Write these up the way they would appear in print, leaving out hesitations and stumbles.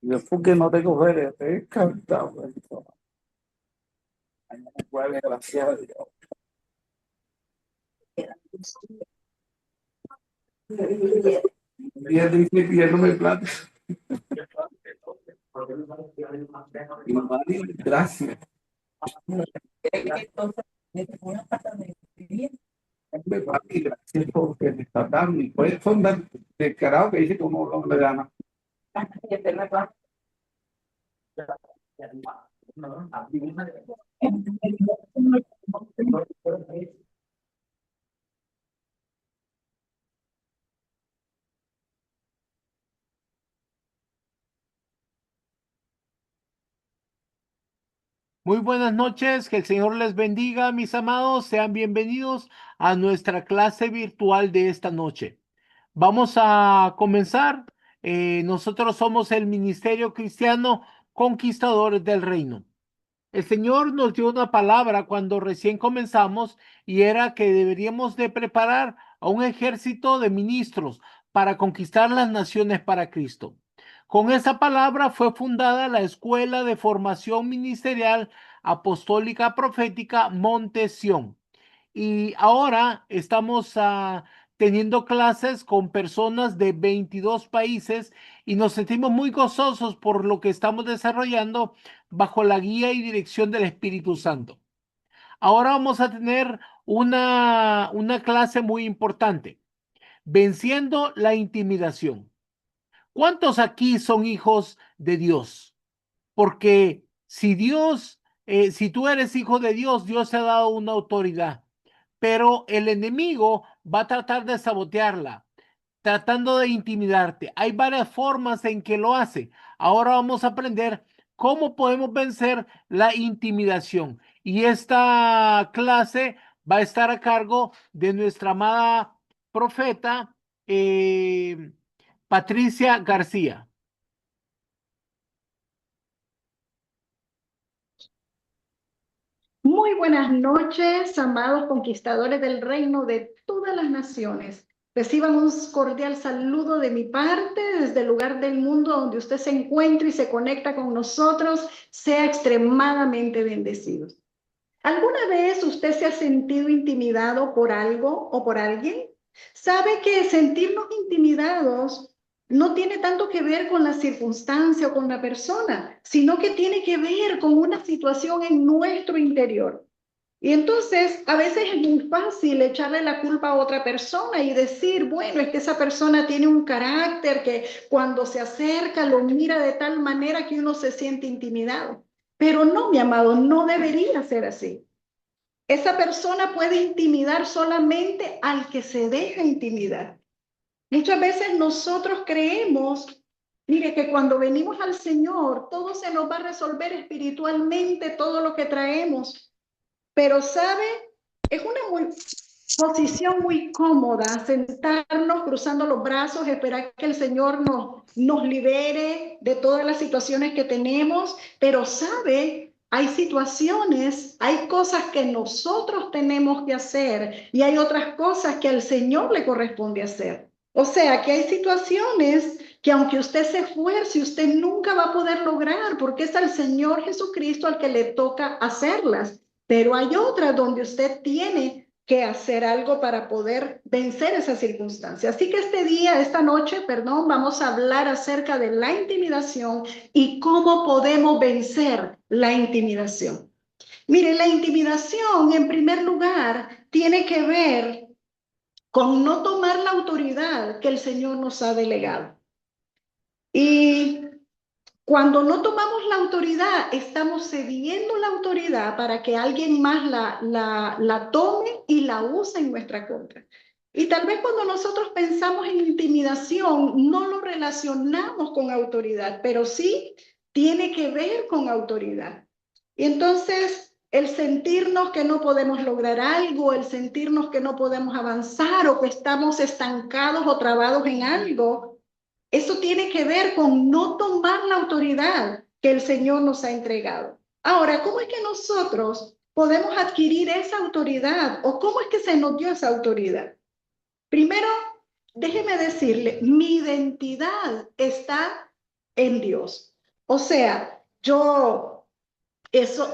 Después que no tengo feria, te he cantado. Jueves, gracias a Dios. Y él dice pidiéndome plata. Y mamá dijo, gracias. Hombre, papi, gracias porque me está dando. Y pues son descarados que dice como no le gana. Muy buenas noches, que el Señor les bendiga, mis amados. Sean bienvenidos a nuestra clase virtual de esta noche. Vamos a comenzar. Nosotros somos el Ministerio Cristiano Conquistadores del Reino. El Señor nos dio una palabra cuando recién comenzamos y era que deberíamos de preparar a un ejército de ministros para conquistar las naciones para Cristo. Con esa palabra fue fundada la Escuela de Formación Ministerial Apostólica Profética Monte Sión. Y ahora estamos teniendo clases con personas de 22 países y nos sentimos muy gozosos por lo que estamos desarrollando bajo la guía y dirección del Espíritu Santo. Ahora vamos a tener una clase muy importante, venciendo la intimidación. ¿Cuántos aquí son hijos de Dios? Porque si tú eres hijo de Dios, Dios te ha dado una autoridad, pero el enemigo va a tratar de sabotearla, tratando de intimidarte. Hay varias formas en que lo hace. Ahora vamos a aprender cómo podemos vencer la intimidación. Y esta clase va a estar a cargo de nuestra amada profeta Patricia García. Muy buenas noches, amados conquistadores del reino de todas las naciones. Reciban un cordial saludo de mi parte desde el lugar del mundo donde usted se encuentre y se conecta con nosotros. Sea extremadamente bendecido. ¿Alguna vez usted se ha sentido intimidado por algo o por alguien? ¿Sabe que sentirnos intimidados no tiene tanto que ver con la circunstancia o con la persona, sino que tiene que ver con una situación en nuestro interior? Y entonces a veces es muy fácil echarle la culpa a otra persona y decir, bueno, es que esa persona tiene un carácter que cuando se acerca lo mira de tal manera que uno se siente intimidado. Pero no, mi amado, no debería ser así. Esa persona puede intimidar solamente al que se deja intimidar. Muchas veces nosotros creemos, mire, que cuando venimos al Señor, todo se nos va a resolver espiritualmente, todo lo que traemos. Pero, ¿sabe? Es una posición muy cómoda sentarnos cruzando los brazos, esperar que el Señor nos libere de todas las situaciones que tenemos, pero sabe, hay situaciones, hay cosas que nosotros tenemos que hacer y hay otras cosas que al Señor le corresponde hacer. O sea, que hay situaciones que aunque usted se esfuerce, usted nunca va a poder lograr porque es al Señor Jesucristo al que le toca hacerlas. Pero hay otras donde usted tiene que hacer algo para poder vencer esa circunstancia. Así que este día, esta noche, perdón, vamos a hablar acerca de la intimidación y cómo podemos vencer la intimidación. Mire, la intimidación, en primer lugar, tiene que ver con no tomar la autoridad que el Señor nos ha delegado. Y cuando no tomamos la autoridad, estamos cediendo la autoridad para que alguien más la tome y la use en nuestra contra. Y tal vez cuando nosotros pensamos en intimidación, no lo relacionamos con autoridad, pero sí tiene que ver con autoridad. Y entonces, el sentirnos que no podemos lograr algo, el sentirnos que no podemos avanzar o que estamos estancados o trabados en algo, eso tiene que ver con no tomar la autoridad que el Señor nos ha entregado. Ahora, ¿cómo es que nosotros podemos adquirir esa autoridad o cómo es que se nos dio esa autoridad? Primero, déjeme decirle, mi identidad está en Dios. O sea,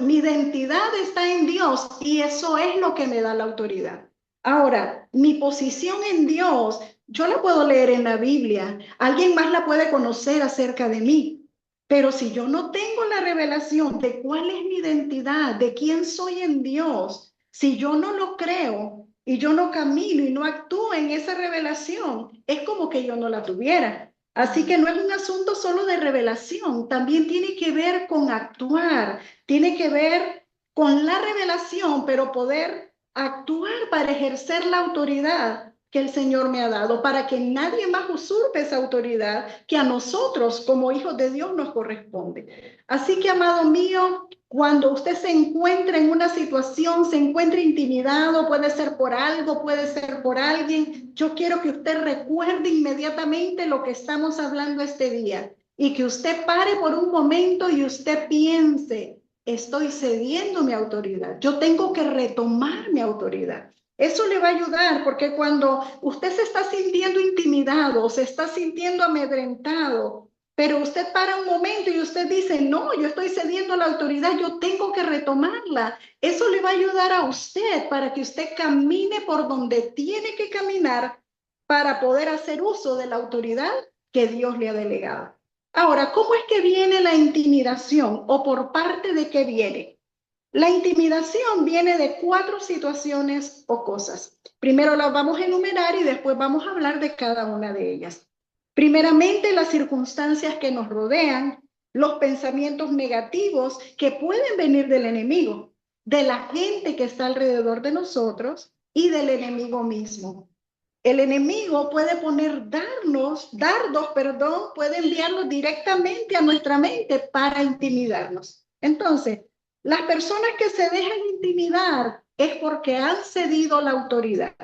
mi identidad está en Dios y eso es lo que me da la autoridad. Ahora, mi posición en Dios, yo la puedo leer en la Biblia, alguien más la puede conocer acerca de mí, pero si yo no tengo la revelación de cuál es mi identidad, de quién soy en Dios, si yo no lo creo y yo no camino y no actúo en esa revelación, es como que yo no la tuviera. Así que no es un asunto solo de revelación, también tiene que ver con actuar, tiene que ver con la revelación, pero poder actuar para ejercer la autoridad que el Señor me ha dado, para que nadie más usurpe esa autoridad que a nosotros como hijos de Dios nos corresponde. Así que, amado mío, cuando usted se encuentra en una situación, se encuentra intimidado, puede ser por algo, puede ser por alguien, yo quiero que usted recuerde inmediatamente lo que estamos hablando este día y que usted pare por un momento y usted piense, estoy cediendo mi autoridad, yo tengo que retomar mi autoridad. Eso le va a ayudar porque cuando usted se está sintiendo intimidado, se está sintiendo amedrentado, pero usted para un momento y usted dice, no, yo estoy cediendo la autoridad, yo tengo que retomarla. Eso le va a ayudar a usted para que usted camine por donde tiene que caminar para poder hacer uso de la autoridad que Dios le ha delegado. Ahora, ¿cómo es que viene la intimidación o por parte de qué viene? La intimidación viene de 4 situaciones o cosas. Primero las vamos a enumerar y después vamos a hablar de cada una de ellas. Primeramente, las circunstancias que nos rodean, los pensamientos negativos que pueden venir del enemigo, de la gente que está alrededor de nosotros y del enemigo mismo. El enemigo puede poner dardos, puede enviarlos directamente a nuestra mente para intimidarnos. Entonces, las personas que se dejan intimidar es porque han cedido la autoridad.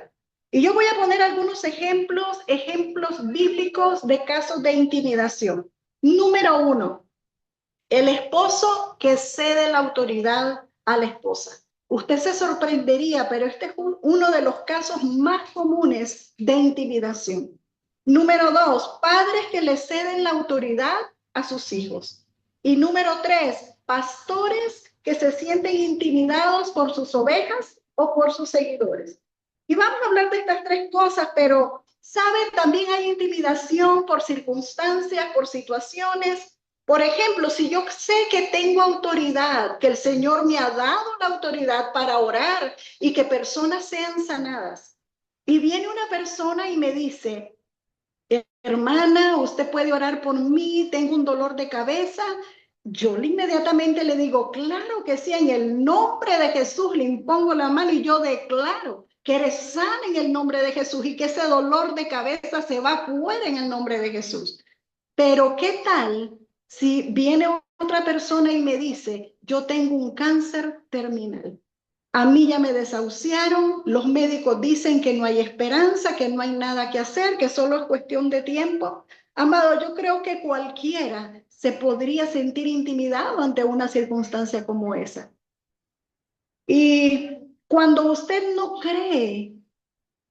Y yo voy a poner algunos ejemplos bíblicos de casos de intimidación. Número 1, el esposo que cede la autoridad a la esposa. Usted se sorprendería, pero este es uno de los casos más comunes de intimidación. Número 2, padres que le ceden la autoridad a sus hijos. Y número 3, pastores que se sienten intimidados por sus ovejas o por sus seguidores. Y vamos a hablar de estas 3 cosas, pero ¿saben? También hay intimidación por circunstancias, por situaciones. Por ejemplo, si yo sé que tengo autoridad, que el Señor me ha dado la autoridad para orar y que personas sean sanadas, y viene una persona y me dice, hermana, usted puede orar por mí, tengo un dolor de cabeza, yo inmediatamente le digo, claro que sí, en el nombre de Jesús le impongo la mano y yo declaro que eres sana en el nombre de Jesús y que ese dolor de cabeza se va fuera en el nombre de Jesús. Pero ¿qué tal si viene otra persona y me dice, yo tengo un cáncer terminal? A mí ya me desahuciaron, los médicos dicen que no hay esperanza, que no hay nada que hacer, que solo es cuestión de tiempo. Amado, yo creo que cualquiera se podría sentir intimidado ante una circunstancia como esa. Y cuando usted no cree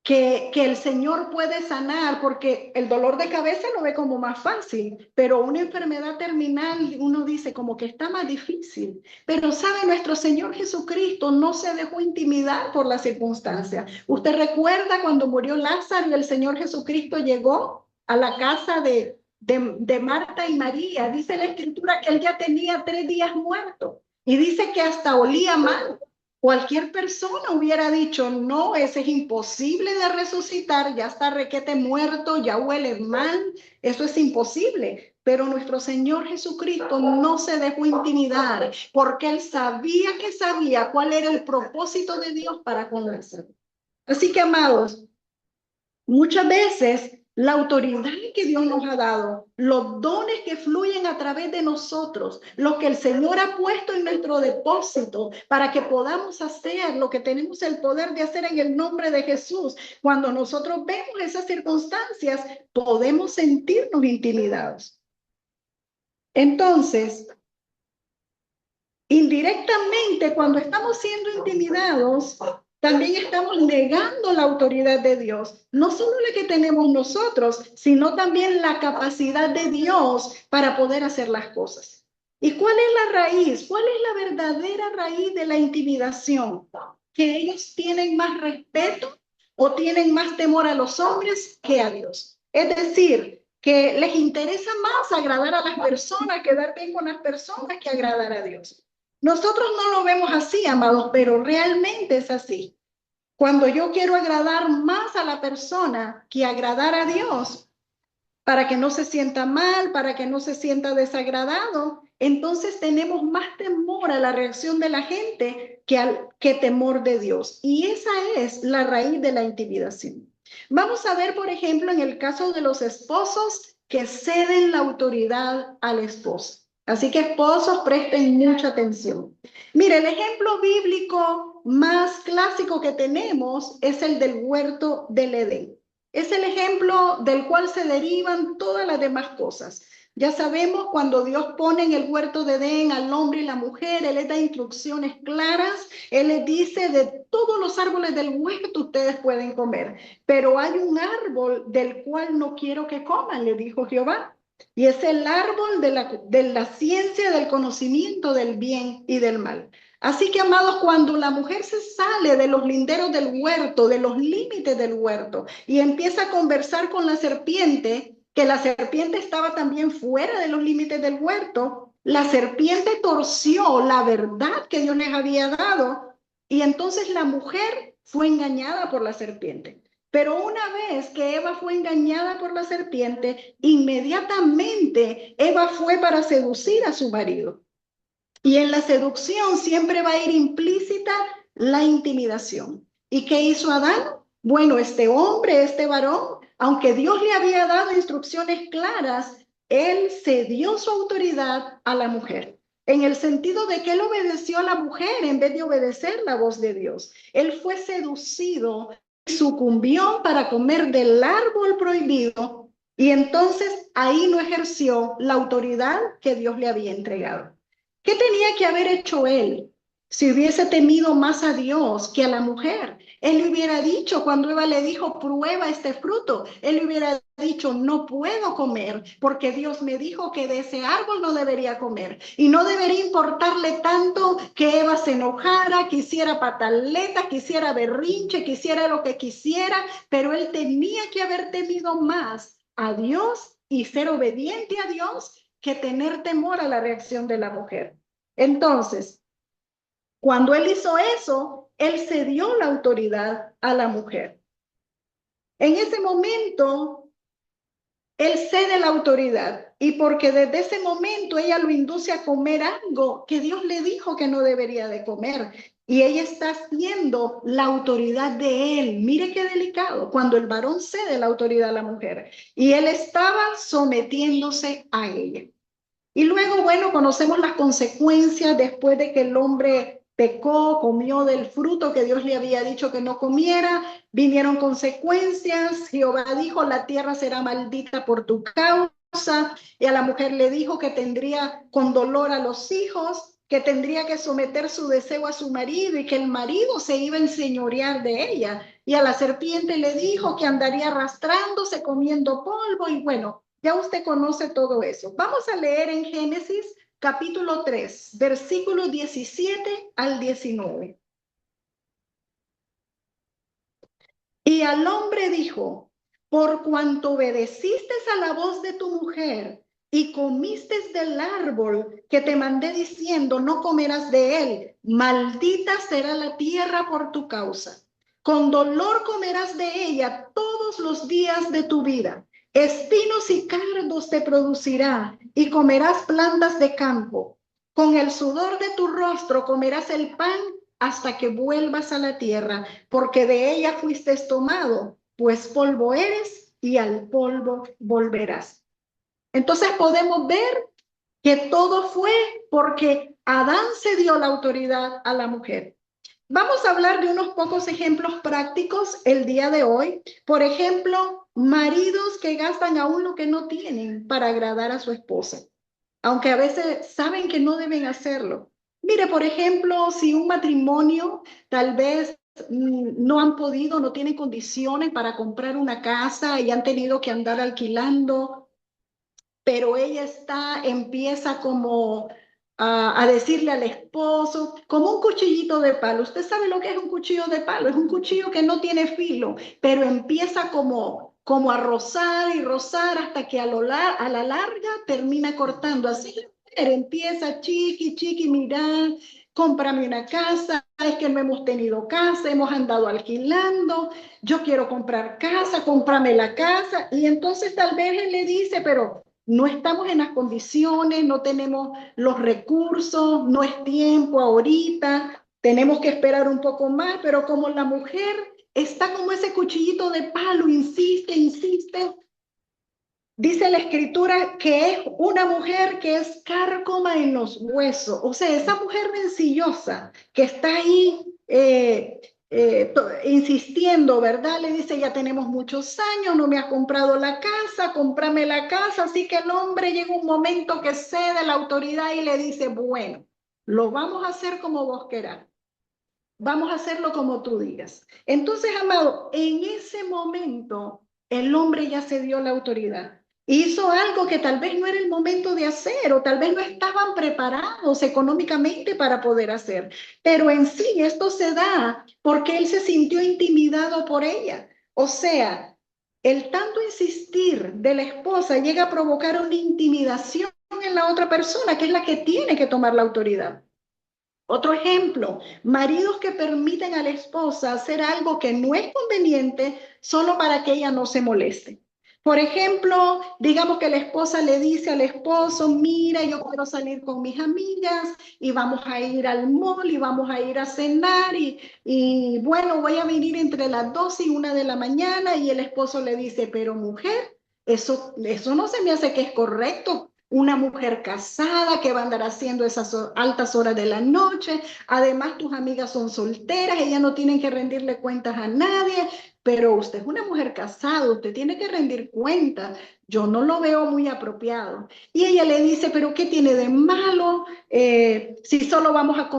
que el Señor puede sanar, porque el dolor de cabeza lo ve como más fácil, pero una enfermedad terminal uno dice como que está más difícil. Pero sabe, nuestro Señor Jesucristo no se dejó intimidar por las circunstancias. Usted recuerda cuando murió Lázaro y el Señor Jesucristo llegó a la casa de Marta y María. Dice la Escritura que él ya tenía 3 días muerto y dice que hasta olía mal. Cualquier persona hubiera dicho, no, ese es imposible de resucitar, ya está requete muerto, ya huele mal, eso es imposible. Pero nuestro Señor Jesucristo no se dejó intimidar porque Él sabía cuál era el propósito de Dios para con nosotros. Así que, amados, muchas veces la autoridad que Dios nos ha dado, los dones que fluyen a través de nosotros, lo que el Señor ha puesto en nuestro depósito para que podamos hacer lo que tenemos el poder de hacer en el nombre de Jesús. Cuando nosotros vemos esas circunstancias, podemos sentirnos intimidados. Entonces, indirectamente, cuando estamos siendo intimidados, también estamos negando la autoridad de Dios, no solo la que tenemos nosotros, sino también la capacidad de Dios para poder hacer las cosas. ¿Y cuál es la raíz? ¿Cuál es la verdadera raíz de la intimidación? Que ellos tienen más respeto o tienen más temor a los hombres que a Dios. Es decir, que les interesa más agradar a las personas, quedar bien con las personas, que agradar a Dios. Nosotros no lo vemos así, amados, pero realmente es así. Cuando yo quiero agradar más a la persona que agradar a Dios, para que no se sienta mal, para que no se sienta desagradado, entonces tenemos más temor a la reacción de la gente que temor de Dios. Y esa es la raíz de la intimidación. Vamos a ver, por ejemplo, en el caso de los esposos que ceden la autoridad al esposo. Así que esposos, presten mucha atención. Mire, el ejemplo bíblico más clásico que tenemos es el del huerto del Edén. Es el ejemplo del cual se derivan todas las demás cosas. Ya sabemos, cuando Dios pone en el huerto de Edén al hombre y la mujer, Él les da instrucciones claras. Él les dice: de todos los árboles del huerto ustedes pueden comer, pero hay un árbol del cual no quiero que coman, le dijo Jehová. Y es el árbol de la ciencia, del conocimiento del bien y del mal. Así que, amados, cuando la mujer se sale de los linderos del huerto, de los límites del huerto, y empieza a conversar con la serpiente, que la serpiente estaba también fuera de los límites del huerto, la serpiente torció la verdad que Dios les había dado, y entonces la mujer fue engañada por la serpiente. Pero una vez que Eva fue engañada por la serpiente, inmediatamente Eva fue para seducir a su marido. Y en la seducción siempre va a ir implícita la intimidación. ¿Y qué hizo Adán? Bueno, este hombre, este varón, aunque Dios le había dado instrucciones claras, él cedió su autoridad a la mujer, en el sentido de que él obedeció a la mujer en vez de obedecer la voz de Dios. Él fue seducido, sucumbió para comer del árbol prohibido, y entonces ahí no ejerció la autoridad que Dios le había entregado. ¿Qué tenía que haber hecho él si hubiese temido más a Dios que a la mujer? Él le hubiera dicho, cuando Eva le dijo: prueba este fruto, él le hubiera dicho: no puedo comer, porque Dios me dijo que de ese árbol no debería comer. Y no debería importarle tanto que Eva se enojara, que hiciera pataletas, que hiciera berrinche, que hiciera lo que quisiera, pero él tenía que haber temido más a Dios y ser obediente a Dios que tener temor a la reacción de la mujer. Entonces, cuando él hizo eso, él cedió la autoridad a la mujer. En ese momento, él cede la autoridad, y porque desde ese momento ella lo induce a comer algo que Dios le dijo que no debería de comer, y ella está haciendo la autoridad de él. Mire qué delicado, cuando el varón cede la autoridad a la mujer, y él estaba sometiéndose a ella. Y luego, bueno, conocemos las consecuencias después de que el hombre pecó, comió del fruto que Dios le había dicho que no comiera. Vinieron consecuencias. Jehová dijo: la tierra será maldita por tu causa. Y a la mujer le dijo que tendría con dolor a los hijos, que tendría que someter su deseo a su marido y que el marido se iba a enseñorear de ella. Y a la serpiente le dijo que andaría arrastrándose, comiendo polvo. Y bueno, ya usted conoce todo eso. Vamos a leer en Génesis capítulo 3, versículos 17 al 19. Y al hombre dijo: por cuanto obedeciste a la voz de tu mujer y comiste del árbol que te mandé diciendo: no comerás de él, maldita será la tierra por tu causa. Con dolor comerás de ella todos los días de tu vida. Espinos y cardos te producirá, y comerás plantas de campo. Con el sudor de tu rostro comerás el pan hasta que vuelvas a la tierra, porque de ella fuiste tomado, pues polvo eres y al polvo volverás. Entonces podemos ver que todo fue porque Adán se dio la autoridad a la mujer. Vamos a hablar de unos pocos ejemplos prácticos el día de hoy. Por ejemplo, maridos que gastan aún lo que no tienen para agradar a su esposa, aunque a veces saben que no deben hacerlo. Mire, por ejemplo, si un matrimonio tal vez no han podido, no tienen condiciones para comprar una casa y han tenido que andar alquilando, pero ella empieza como a decirle al esposo, como un cuchillito de palo. Usted sabe lo que es un cuchillo de palo, es un cuchillo que no tiene filo, pero empieza como a rozar y rozar hasta que a la larga termina cortando. Así empieza chiqui, chiqui, mira, cómprame una casa, es que no hemos tenido casa, hemos andado alquilando, yo quiero comprar casa, cómprame la casa. Y entonces tal vez él le dice, pero no estamos en las condiciones, no tenemos los recursos, no es tiempo ahorita, tenemos que esperar un poco más, pero como la mujer está como ese cuchillito de palo, insiste, insiste, dice la escritura que es una mujer que es cárcoma en los huesos, o sea, esa mujer rencillosa que está ahí insistiendo, ¿verdad? Le dice, ya tenemos muchos años, no me has comprado la casa, cómprame la casa, así que el hombre llega un momento que cede la autoridad y le dice, bueno, lo vamos a hacer como vos querás. Vamos a hacerlo como tú digas. Entonces, amado, en ese momento el hombre ya se dio la autoridad. Hizo algo que tal vez no era el momento de hacer o tal vez no estaban preparados económicamente para poder hacer. Pero en sí esto se da porque él se sintió intimidado por ella. O sea, el tanto insistir de la esposa llega a provocar una intimidación en la otra persona, que es la que tiene que tomar la autoridad. Otro ejemplo, maridos que permiten a la esposa hacer algo que no es conveniente solo para que ella no se moleste. Por ejemplo, digamos que la esposa le dice al esposo, mira, yo quiero salir con mis amigas y vamos a ir al mall y vamos a ir a cenar y bueno, voy a venir entre las 12 y 1 de la mañana y el esposo le dice, pero mujer, eso no se me hace que es correcto. Una mujer casada que va a andar haciendo esas altas horas de la noche. Además, tus amigas son solteras, ellas no tienen que rendirle cuentas a nadie, pero usted es una mujer casada, usted tiene que rendir cuentas. Yo no lo veo muy apropiado. Y ella le dice, pero ¿qué tiene de malo? Si solo vamos a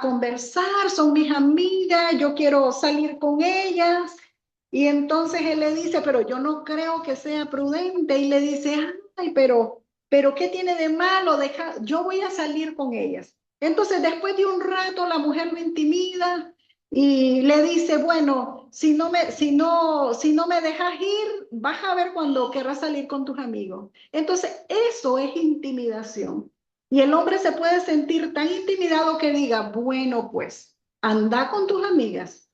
conversar, son mis amigas, yo quiero salir con ellas. Y entonces él le dice, pero yo no creo que sea prudente. Y le dice, ay, pero ¿qué tiene de malo? Yo voy a salir con ellas. Entonces, después de un rato, la mujer lo intimida y le dice, bueno, si no me dejas ir, vas a ver cuando querrás salir con tus amigos. Entonces, eso es intimidación. Y el hombre se puede sentir tan intimidado que diga, bueno, pues, anda con tus amigas.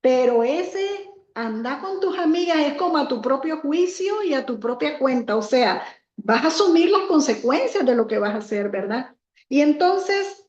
Pero ese anda con tus amigas es como a tu propio juicio y a tu propia cuenta. O sea, vas a asumir las consecuencias de lo que vas a hacer, ¿verdad? Y entonces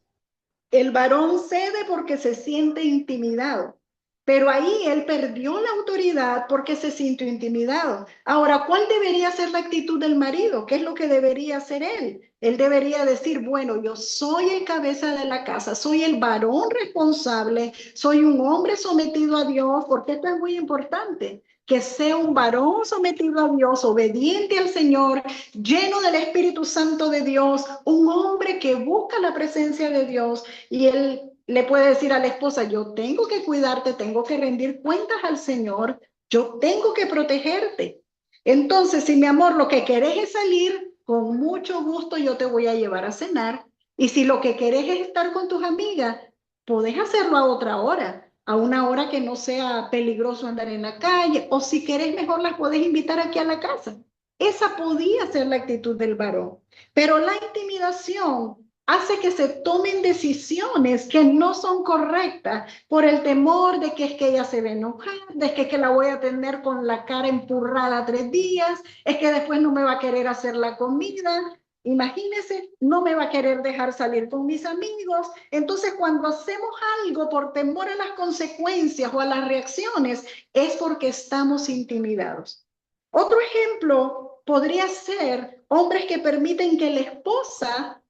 el varón cede porque se siente intimidado, pero ahí él perdió la autoridad porque se sintió intimidado. Ahora, ¿cuál debería ser la actitud del marido? ¿Qué es lo que debería hacer él? Él debería decir, bueno, yo soy el cabeza de la casa, soy el varón responsable, soy un hombre sometido a Dios, porque esto es muy importante, que sea un varón sometido a Dios, obediente al Señor, lleno del Espíritu Santo de Dios, un hombre que busca la presencia de Dios y él le puede decir a la esposa, yo tengo que cuidarte, tengo que rendir cuentas al Señor, yo tengo que protegerte. Entonces, si mi amor lo que querés es salir, con mucho gusto yo te voy a llevar a cenar. Y si lo que querés es estar con tus amigas, podés hacerlo a otra hora, a una hora que no sea peligroso andar en la calle, o si querés mejor las podés invitar aquí a la casa. Esa podía ser la actitud del varón, pero la intimidación hace que se tomen decisiones que no son correctas por el temor de que es que ella se va a enojar, de que es que la voy a tener con la cara empurrada 3 días, es que después no me va a querer hacer la comida. Imagínese, no me va a querer dejar salir con mis amigos. Entonces, cuando hacemos algo por temor a las consecuencias o a las reacciones, es porque estamos intimidados. Otro ejemplo podría ser hombres que permiten que la esposa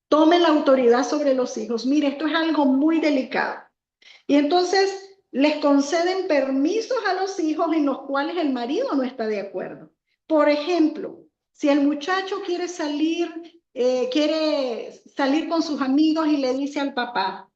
tome la autoridad sobre los hijos. Mire, esto es algo muy delicado. Y entonces les conceden permisos a los hijos en los cuales el marido no está de acuerdo. Por ejemplo, si el muchacho quiere salir con sus amigos y le dice al papá,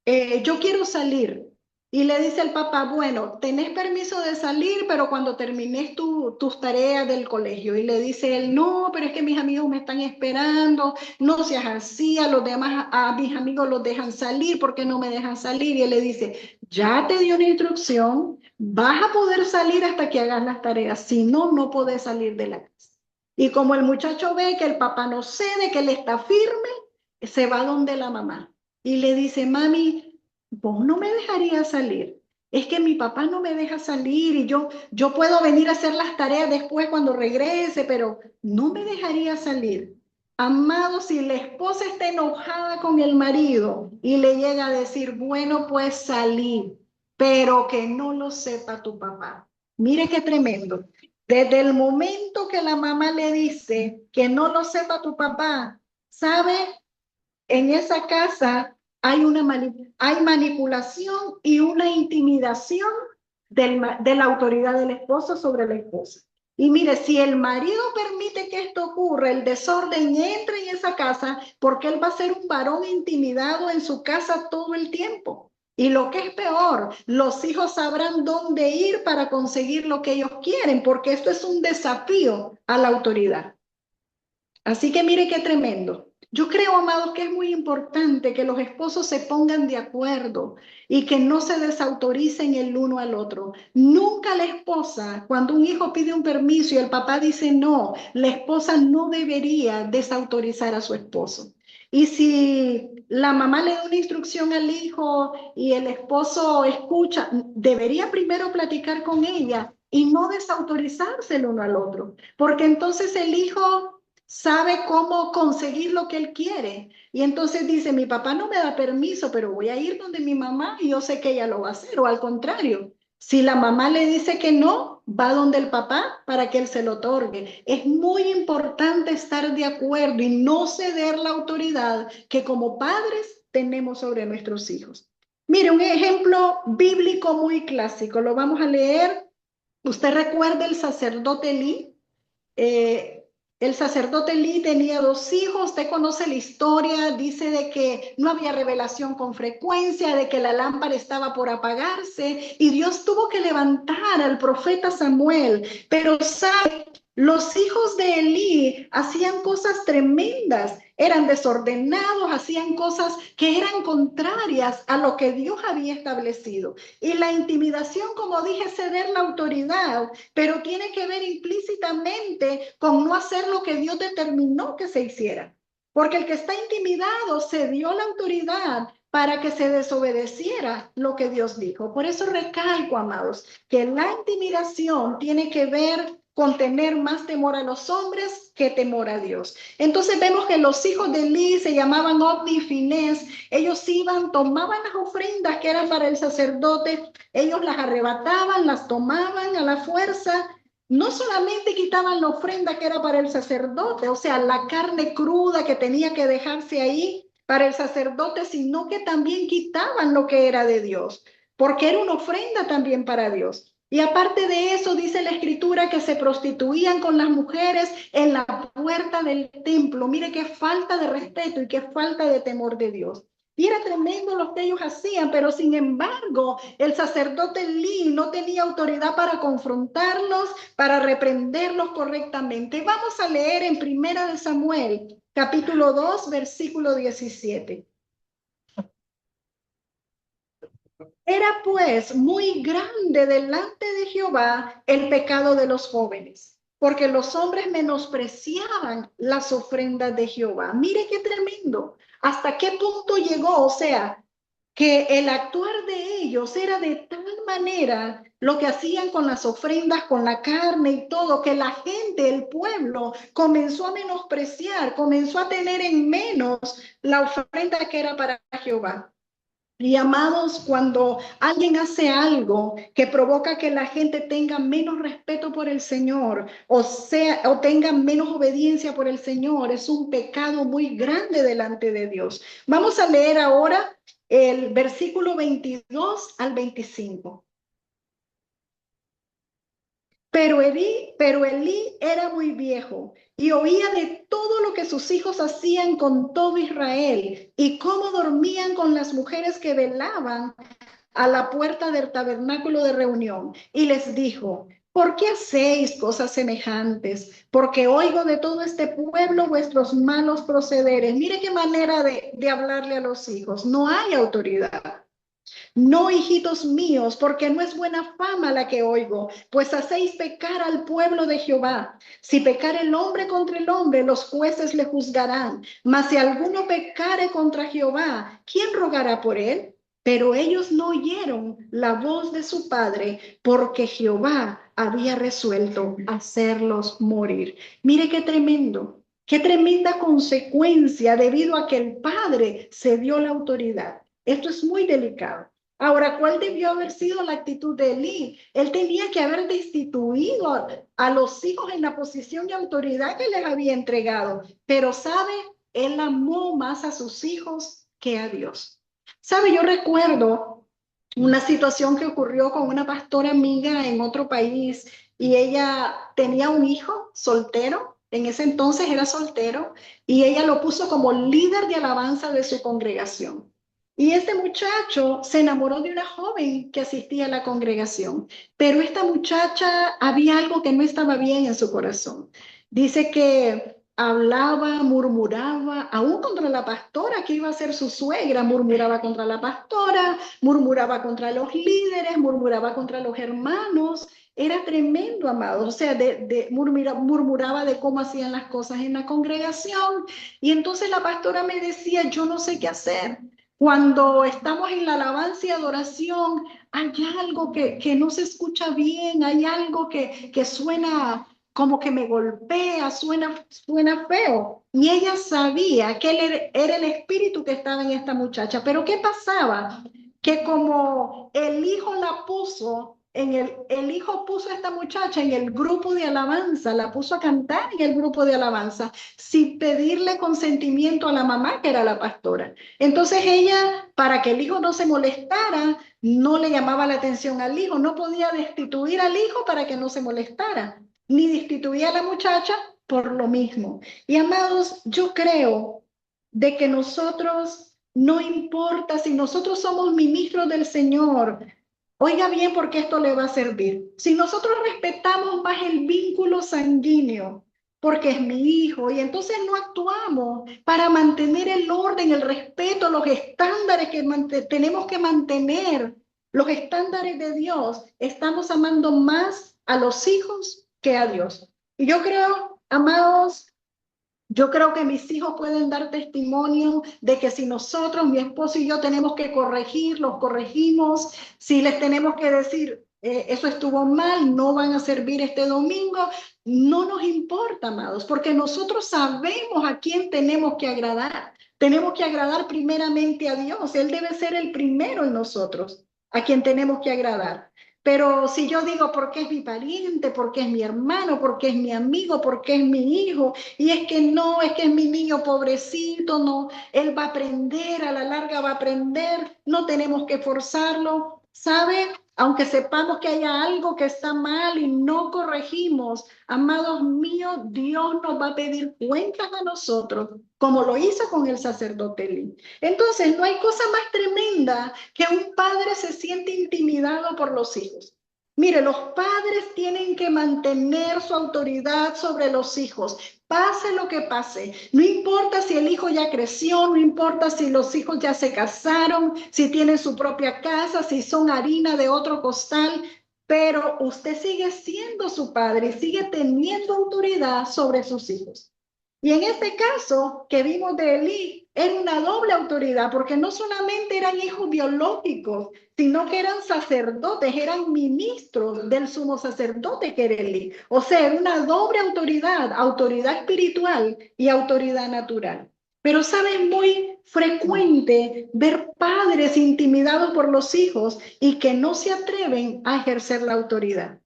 yo quiero salir. Y le dice el papá, bueno, tenés permiso de salir, pero cuando termines tus tareas del colegio. Y le dice él, no, pero es que mis amigos me están esperando, no seas así, a los demás, a mis amigos los dejan salir, ¿por qué no me dejan salir? Y él le dice, ya te dio una instrucción, vas a poder salir hasta que hagas las tareas, si no, no podés salir de la casa. Y como el muchacho ve que el papá no cede, que él está firme, se va donde la mamá. Y le dice, mami, vos no me dejarías salir. Es que mi papá no me deja salir y yo puedo venir a hacer las tareas después cuando regrese, pero no me dejaría salir. Amado, si la esposa está enojada con el marido y le llega a decir, bueno, pues salí, pero que no lo sepa tu papá. Mire qué tremendo. Desde el momento que la mamá le dice que no lo sepa tu papá, ¿sabe? En esa casa hay manipulación y una intimidación de la autoridad del esposo sobre la esposa. Y mire, si el marido permite que esto ocurra, el desorden entra en esa casa, porque él va a ser un varón intimidado en su casa todo el tiempo. Y lo que es peor, los hijos sabrán dónde ir para conseguir lo que ellos quieren, porque esto es un desafío a la autoridad. Así que mire qué tremendo. Yo creo, amados, que es muy importante que los esposos se pongan de acuerdo y que no se desautoricen el uno al otro. Nunca la esposa, cuando un hijo pide un permiso y el papá dice no, la esposa no debería desautorizar a su esposo. Y si la mamá le da una instrucción al hijo y el esposo escucha, debería primero platicar con ella y no desautorizarse el uno al otro, porque entonces el hijo sabe cómo conseguir lo que él quiere. Y entonces dice, mi papá no me da permiso, pero voy a ir donde mi mamá y yo sé que ella lo va a hacer. O al contrario, si la mamá le dice que no, va donde el papá para que él se lo otorgue. Es muy importante estar de acuerdo y no ceder la autoridad que como padres tenemos sobre nuestros hijos. Mire, un ejemplo bíblico muy clásico, lo vamos a leer. ¿Usted recuerda el sacerdote Elí? El sacerdote Elí tenía dos hijos, usted conoce la historia, dice de que no había revelación con frecuencia, de que la lámpara estaba por apagarse y Dios tuvo que levantar al profeta Samuel, pero sabe, los hijos de Elí hacían cosas tremendas, eran desordenados, hacían cosas que eran contrarias a lo que Dios había establecido. Y la intimidación, como dije, es ceder la autoridad, pero tiene que ver implícitamente con no hacer lo que Dios determinó que se hiciera. Porque el que está intimidado cedió la autoridad para que se desobedeciera lo que Dios dijo. Por eso recalco, amados, que la intimidación tiene que ver con tener más temor a los hombres que temor a Dios. Entonces vemos que los hijos de Elí se llamaban Ofni y Finés. Ellos iban, tomaban las ofrendas que eran para el sacerdote, ellos las arrebataban, las tomaban a la fuerza. No solamente quitaban la ofrenda que era para el sacerdote, o sea, la carne cruda que tenía que dejarse ahí para el sacerdote, sino que también quitaban lo que era de Dios, porque era una ofrenda también para Dios. Y aparte de eso, dice la escritura que se prostituían con las mujeres en la puerta del templo. Mire qué falta de respeto y qué falta de temor de Dios. Y era tremendo lo que ellos hacían, pero sin embargo, el sacerdote Elí no tenía autoridad para confrontarlos, para reprenderlos correctamente. Vamos a leer en Primera de Samuel, capítulo 2, versículo 17. Era pues muy grande delante de Jehová el pecado de los jóvenes, porque los hombres menospreciaban las ofrendas de Jehová. Mire qué tremendo, hasta qué punto llegó, o sea, que el actuar de ellos era de tal manera lo que hacían con las ofrendas, con la carne y todo, que la gente, el pueblo, comenzó a menospreciar, comenzó a tener en menos la ofrenda que era para Jehová. Y amados, cuando alguien hace algo que provoca que la gente tenga menos respeto por el Señor, o tenga menos obediencia por el Señor, es un pecado muy grande delante de Dios. Vamos a leer ahora el versículo 22 al 25. Pero Elí era muy viejo y oía de todo lo que sus hijos hacían con todo Israel y cómo dormían con las mujeres que velaban a la puerta del tabernáculo de reunión. Y les dijo: ¿por qué hacéis cosas semejantes? Porque oigo de todo este pueblo vuestros malos procederes. Mire qué manera de hablarle a los hijos. No hay autoridad. No, hijitos míos, porque no es buena fama la que oigo, pues hacéis pecar al pueblo de Jehová. Si pecare el hombre contra el hombre, los jueces le juzgarán. Mas si alguno pecare contra Jehová, ¿quién rogará por él? Pero ellos no oyeron la voz de su padre, porque Jehová había resuelto hacerlos morir. Mire qué tremendo. Qué tremenda consecuencia debido a que el padre se dio la autoridad. Esto es muy delicado. Ahora, ¿cuál debió haber sido la actitud de Elí? Él tenía que haber destituido a los hijos en la posición de autoridad que les había entregado. Pero, ¿sabe? Él amó más a sus hijos que a Dios. ¿Sabe? Yo recuerdo una situación que ocurrió con una pastora amiga en otro país y ella tenía un hijo soltero. En ese entonces era soltero y ella lo puso como líder de alabanza de su congregación. Y este muchacho se enamoró de una joven que asistía a la congregación, pero esta muchacha había algo que no estaba bien en su corazón. Dice que hablaba, murmuraba, aún contra la pastora que iba a ser su suegra, murmuraba contra la pastora, murmuraba contra los líderes, murmuraba contra los hermanos. Era tremendo, amado. O sea, murmuraba de cómo hacían las cosas en la congregación. Y entonces la pastora me decía: yo no sé qué hacer. Cuando estamos en la alabanza y adoración, hay algo que no se escucha bien, hay algo que suena como que me golpea, suena feo. Y ella sabía que él era el espíritu que estaba en esta muchacha. Pero ¿qué pasaba? Que como el hijo la puso el hijo puso a esta muchacha en el grupo de alabanza, la puso a cantar en el grupo de alabanza, sin pedirle consentimiento a la mamá, que era la pastora. Entonces ella, para que el hijo no se molestara, no le llamaba la atención al hijo, no podía destituir al hijo para que no se molestara, ni destituía a la muchacha por lo mismo. Y amados, yo creo de que nosotros, no importa si nosotros somos ministros del Señor, oiga bien porque esto le va a servir. Si nosotros respetamos más el vínculo sanguíneo, porque es mi hijo, y entonces no actuamos para mantener el orden, el respeto, los estándares que tenemos que mantener, los estándares de Dios, estamos amando más a los hijos que a Dios. Y yo creo, amados, yo creo que mis hijos pueden dar testimonio de que si nosotros, mi esposo y yo, tenemos que corregir, los corregimos. Si les tenemos que decir, eso estuvo mal, no van a servir este domingo, no nos importa, amados, porque nosotros sabemos a quién tenemos que agradar. Tenemos que agradar primeramente a Dios. Él debe ser el primero en nosotros, a quien tenemos que agradar. Pero si yo digo porque es mi pariente, porque es mi hermano, porque es mi amigo, porque es mi hijo, y es que no, es que es mi niño pobrecito, no, él va a aprender, a la larga va a aprender, no tenemos que forzarlo, ¿sabe? Aunque sepamos que haya algo que está mal y no corregimos, amados míos, Dios nos va a pedir cuentas a nosotros, como lo hizo con el sacerdote Elí. Entonces, no hay cosa más tremenda que un padre se siente intimidado por los hijos. Mire, los padres tienen que mantener su autoridad sobre los hijos, pase lo que pase. No importa si el hijo ya creció, no importa si los hijos ya se casaron, si tienen su propia casa, si son harina de otro costal, pero usted sigue siendo su padre y sigue teniendo autoridad sobre sus hijos. Y en este caso que vimos de Elí, era una doble autoridad, porque no solamente eran hijos biológicos, sino que eran sacerdotes, eran ministros del sumo sacerdote que era Elí. O sea, era una doble autoridad, autoridad espiritual y autoridad natural. Pero sabes, muy frecuente ver padres intimidados por los hijos y que no se atreven a ejercer la autoridad.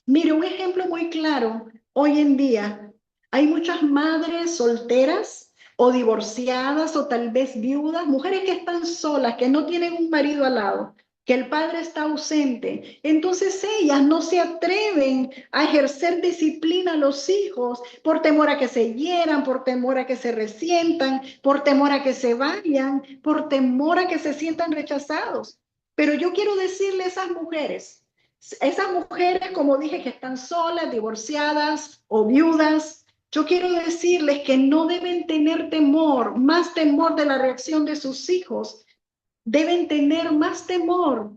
Mire, un ejemplo muy claro, hoy en día hay muchas madres solteras o divorciadas o tal vez viudas, mujeres que están solas, que no tienen un marido al lado, que el padre está ausente. Entonces ellas no se atreven a ejercer disciplina a los hijos por temor a que se hieran, por temor a que se resientan, por temor a que se vayan, por temor a que se sientan rechazados. Pero yo quiero decirle a esas mujeres, como dije, que están solas, divorciadas o viudas, yo quiero decirles que no deben tener temor, más temor de la reacción de sus hijos. Deben tener más temor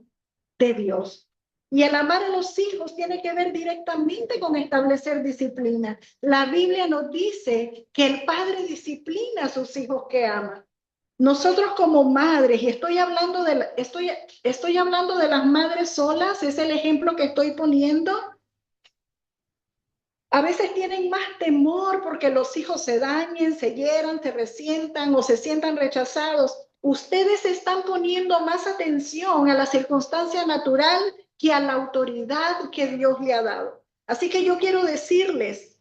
de Dios. Y el amar a los hijos tiene que ver directamente con establecer disciplina. La Biblia nos dice que el padre disciplina a sus hijos que ama. Nosotros como madres, y estoy hablando de las madres solas, es el ejemplo que estoy poniendo. A veces tienen más temor porque los hijos se dañen, se hieran, se resientan o se sientan rechazados. Ustedes están poniendo más atención a la circunstancia natural que a la autoridad que Dios le ha dado. Así que yo quiero decirles,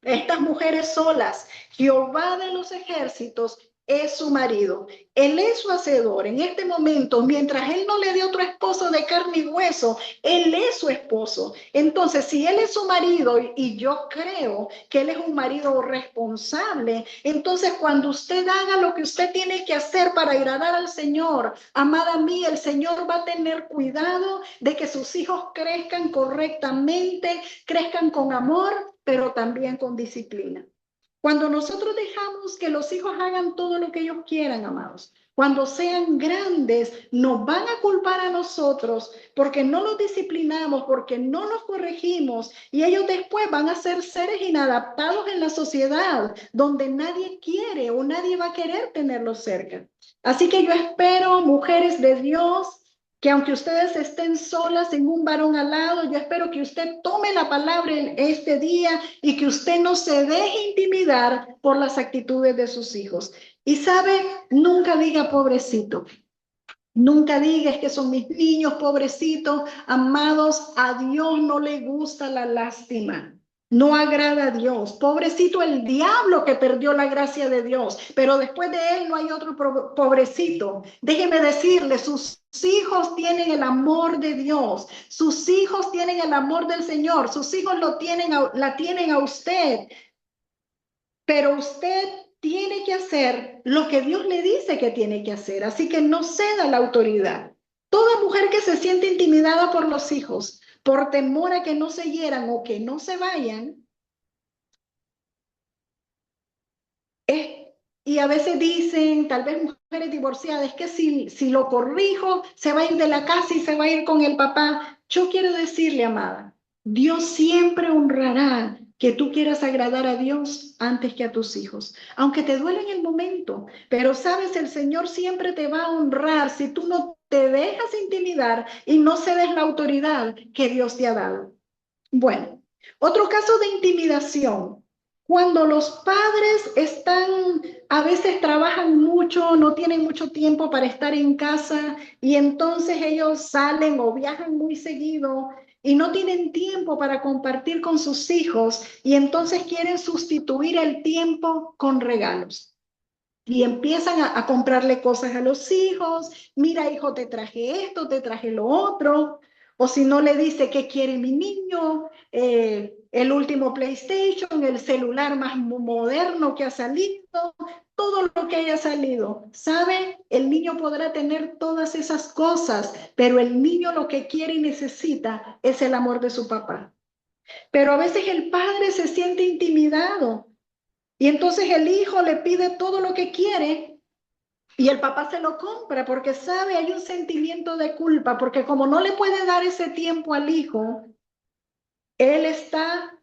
estas mujeres solas, Jehová de los ejércitos es su marido, él es su hacedor. En este momento, mientras él no le dio otro esposo de carne y hueso, él es su esposo. Entonces, si él es su marido, y yo creo que él es un marido responsable, entonces cuando usted haga lo que usted tiene que hacer para agradar al Señor, amada mía, el Señor va a tener cuidado de que sus hijos crezcan correctamente, crezcan con amor, pero también con disciplina. Cuando nosotros dejamos que los hijos hagan todo lo que ellos quieran, amados, cuando sean grandes, nos van a culpar a nosotros porque no los disciplinamos, porque no los corregimos, y ellos después van a ser seres inadaptados en la sociedad, donde nadie quiere o nadie va a querer tenerlos cerca. Así que yo espero, mujeres de Dios, que aunque ustedes estén solas en un varón al lado, yo espero que usted tome la palabra en este día y que usted no se deje intimidar por las actitudes de sus hijos. Y sabe, nunca diga pobrecito. Nunca digas que son mis niños, pobrecitos, amados. A Dios no le gusta la lástima. No agrada a Dios. Pobrecito el diablo que perdió la gracia de Dios, pero después de él no hay otro pobrecito. Déjeme decirle, sus hijos tienen el amor de Dios, sus hijos tienen el amor del Señor, sus hijos la tienen a usted, pero usted tiene que hacer lo que Dios le dice que tiene que hacer, así que no ceda la autoridad. Toda mujer que se siente intimidada por los hijos, por temor a que no se hieran o que no se vayan, y a veces dicen, tal vez mujeres divorciadas, es que si lo corrijo, se va a ir de la casa y se va a ir con el papá. Yo quiero decirle, amada, Dios siempre honrará que tú quieras agradar a Dios antes que a tus hijos, aunque te duele en el momento, pero sabes, el Señor siempre te va a honrar si tú no te dejas intimidar y no cedes la autoridad que Dios te ha dado. Bueno, otro caso de intimidación. Cuando los padres a veces trabajan mucho, no tienen mucho tiempo para estar en casa y entonces ellos salen o viajan muy seguido y no tienen tiempo para compartir con sus hijos y entonces quieren sustituir el tiempo con regalos. Y empiezan a comprarle cosas a los hijos. Mira, hijo, te traje esto, te traje lo otro. O si no, le dice, ¿qué quiere mi niño? El último PlayStation, el celular más moderno que ha salido, todo lo que haya salido. ¿Sabe? El niño podrá tener todas esas cosas, pero el niño lo que quiere y necesita es el amor de su papá. Pero a veces el padre se siente intimidado y entonces el hijo le pide todo lo que quiere y el papá se lo compra porque sabe, hay un sentimiento de culpa, porque como no le puede dar ese tiempo al hijo, él está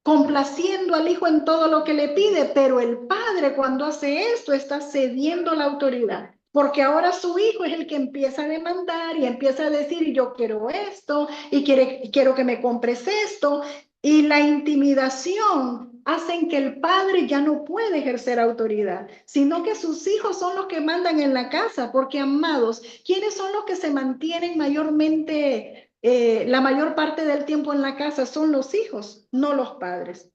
complaciendo al hijo en todo lo que le pide, pero el padre cuando hace esto está cediendo la autoridad. Porque ahora su hijo es el que empieza a demandar y empieza a decir, yo quiero esto, y quiero que me compres esto. Y la intimidación hacen que el padre ya no puede ejercer autoridad, sino que sus hijos son los que mandan en la casa, porque amados, ¿quiénes son los que se mantienen mayormente, la mayor parte del tiempo en la casa? Son los hijos, no los padres.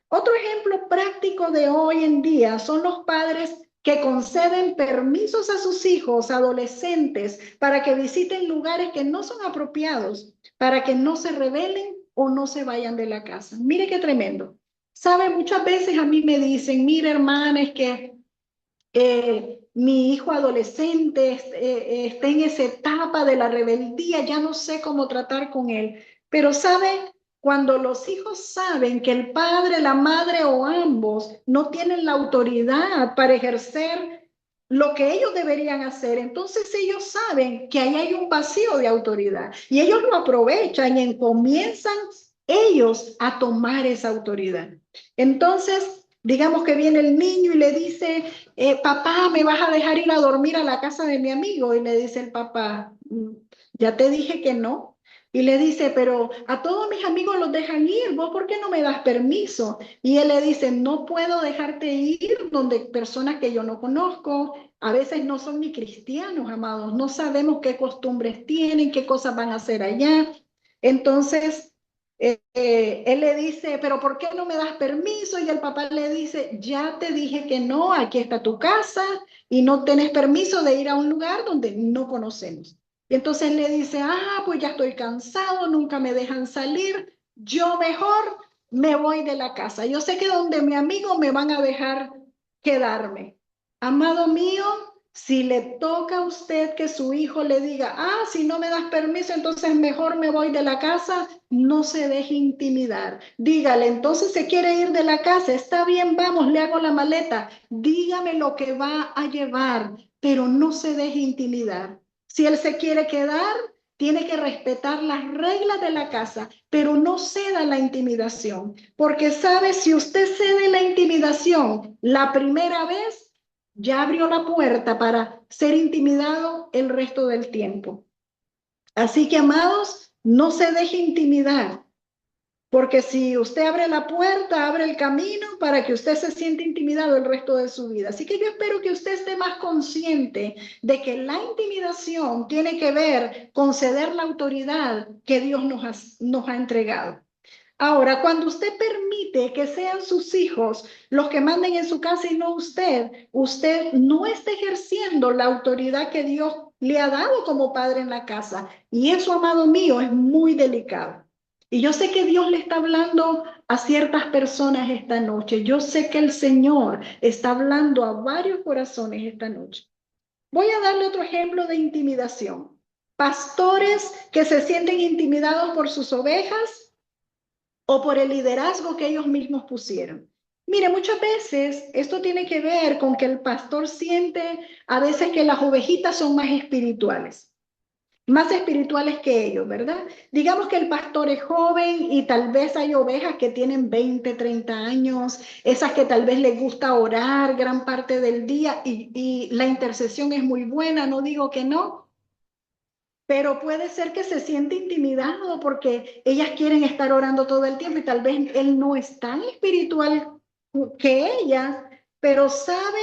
Otro ejemplo práctico de hoy en día son los padres que conceden permisos a sus hijos adolescentes para que visiten lugares que no son apropiados, para que no se rebelen o no se vayan de la casa. Mire qué tremendo. Sabe, muchas veces a mí me dicen, mira hermana, es que mi hijo adolescente está en esa etapa de la rebeldía, ya no sé cómo tratar con él. Pero sabe, cuando los hijos saben que el padre, la madre o ambos no tienen la autoridad para ejercer lo que ellos deberían hacer, entonces ellos saben que ahí hay un vacío de autoridad y ellos lo aprovechan y comienzan ellos a tomar esa autoridad. Entonces, digamos que viene el niño y le dice, papá, ¿me vas a dejar ir a dormir a la casa de mi amigo? Y le dice el papá, ya te dije que no. Y le dice, pero a todos mis amigos los dejan ir, ¿vos por qué no me das permiso? Y él le dice, no puedo dejarte ir donde personas que yo no conozco, a veces no son ni cristianos, amados, no sabemos qué costumbres tienen, qué cosas van a hacer allá. Entonces, él le dice, pero ¿por qué no me das permiso? Y el papá le dice, ya te dije que no, aquí está tu casa y no tenés permiso de ir a un lugar donde no conocemos. Y entonces le dice, pues ya estoy cansado, nunca me dejan salir, yo mejor me voy de la casa. Yo sé que donde mi amigo me van a dejar quedarme. Amado mío, si le toca a usted que su hijo le diga, si no me das permiso, entonces mejor me voy de la casa, no se deje intimidar. Dígale, entonces se quiere ir de la casa, está bien, vamos, le hago la maleta. Dígame lo que va a llevar, pero no se deje intimidar. Si él se quiere quedar, tiene que respetar las reglas de la casa, pero no ceda la intimidación, porque sabe, si usted cede la intimidación la primera vez, ya abrió la puerta para ser intimidado el resto del tiempo. Así que, amados, no se deje intimidar, porque si usted abre la puerta, abre el camino para que usted se sienta intimidado el resto de su vida. Así que yo espero que usted esté más consciente de que la intimidación tiene que ver con ceder la autoridad que Dios nos ha entregado. Ahora, cuando usted permite que sean sus hijos los que manden en su casa y no usted, usted no está ejerciendo la autoridad que Dios le ha dado como padre en la casa. Y eso, amado mío, es muy delicado. Y yo sé que Dios le está hablando a ciertas personas esta noche. Yo sé que el Señor está hablando a varios corazones esta noche. Voy a darle otro ejemplo de intimidación. Pastores que se sienten intimidados por sus ovejas o por el liderazgo que ellos mismos pusieron. Mire, muchas veces esto tiene que ver con que el pastor siente a veces que las ovejitas son más espirituales que ellos, ¿verdad? Digamos que el pastor es joven y tal vez hay ovejas que tienen 20, 30 años, esas que tal vez les gusta orar gran parte del día y la intercesión es muy buena, no digo que no, pero puede ser que se siente intimidado porque ellas quieren estar orando todo el tiempo y tal vez él no es tan espiritual que ellas, pero sabe,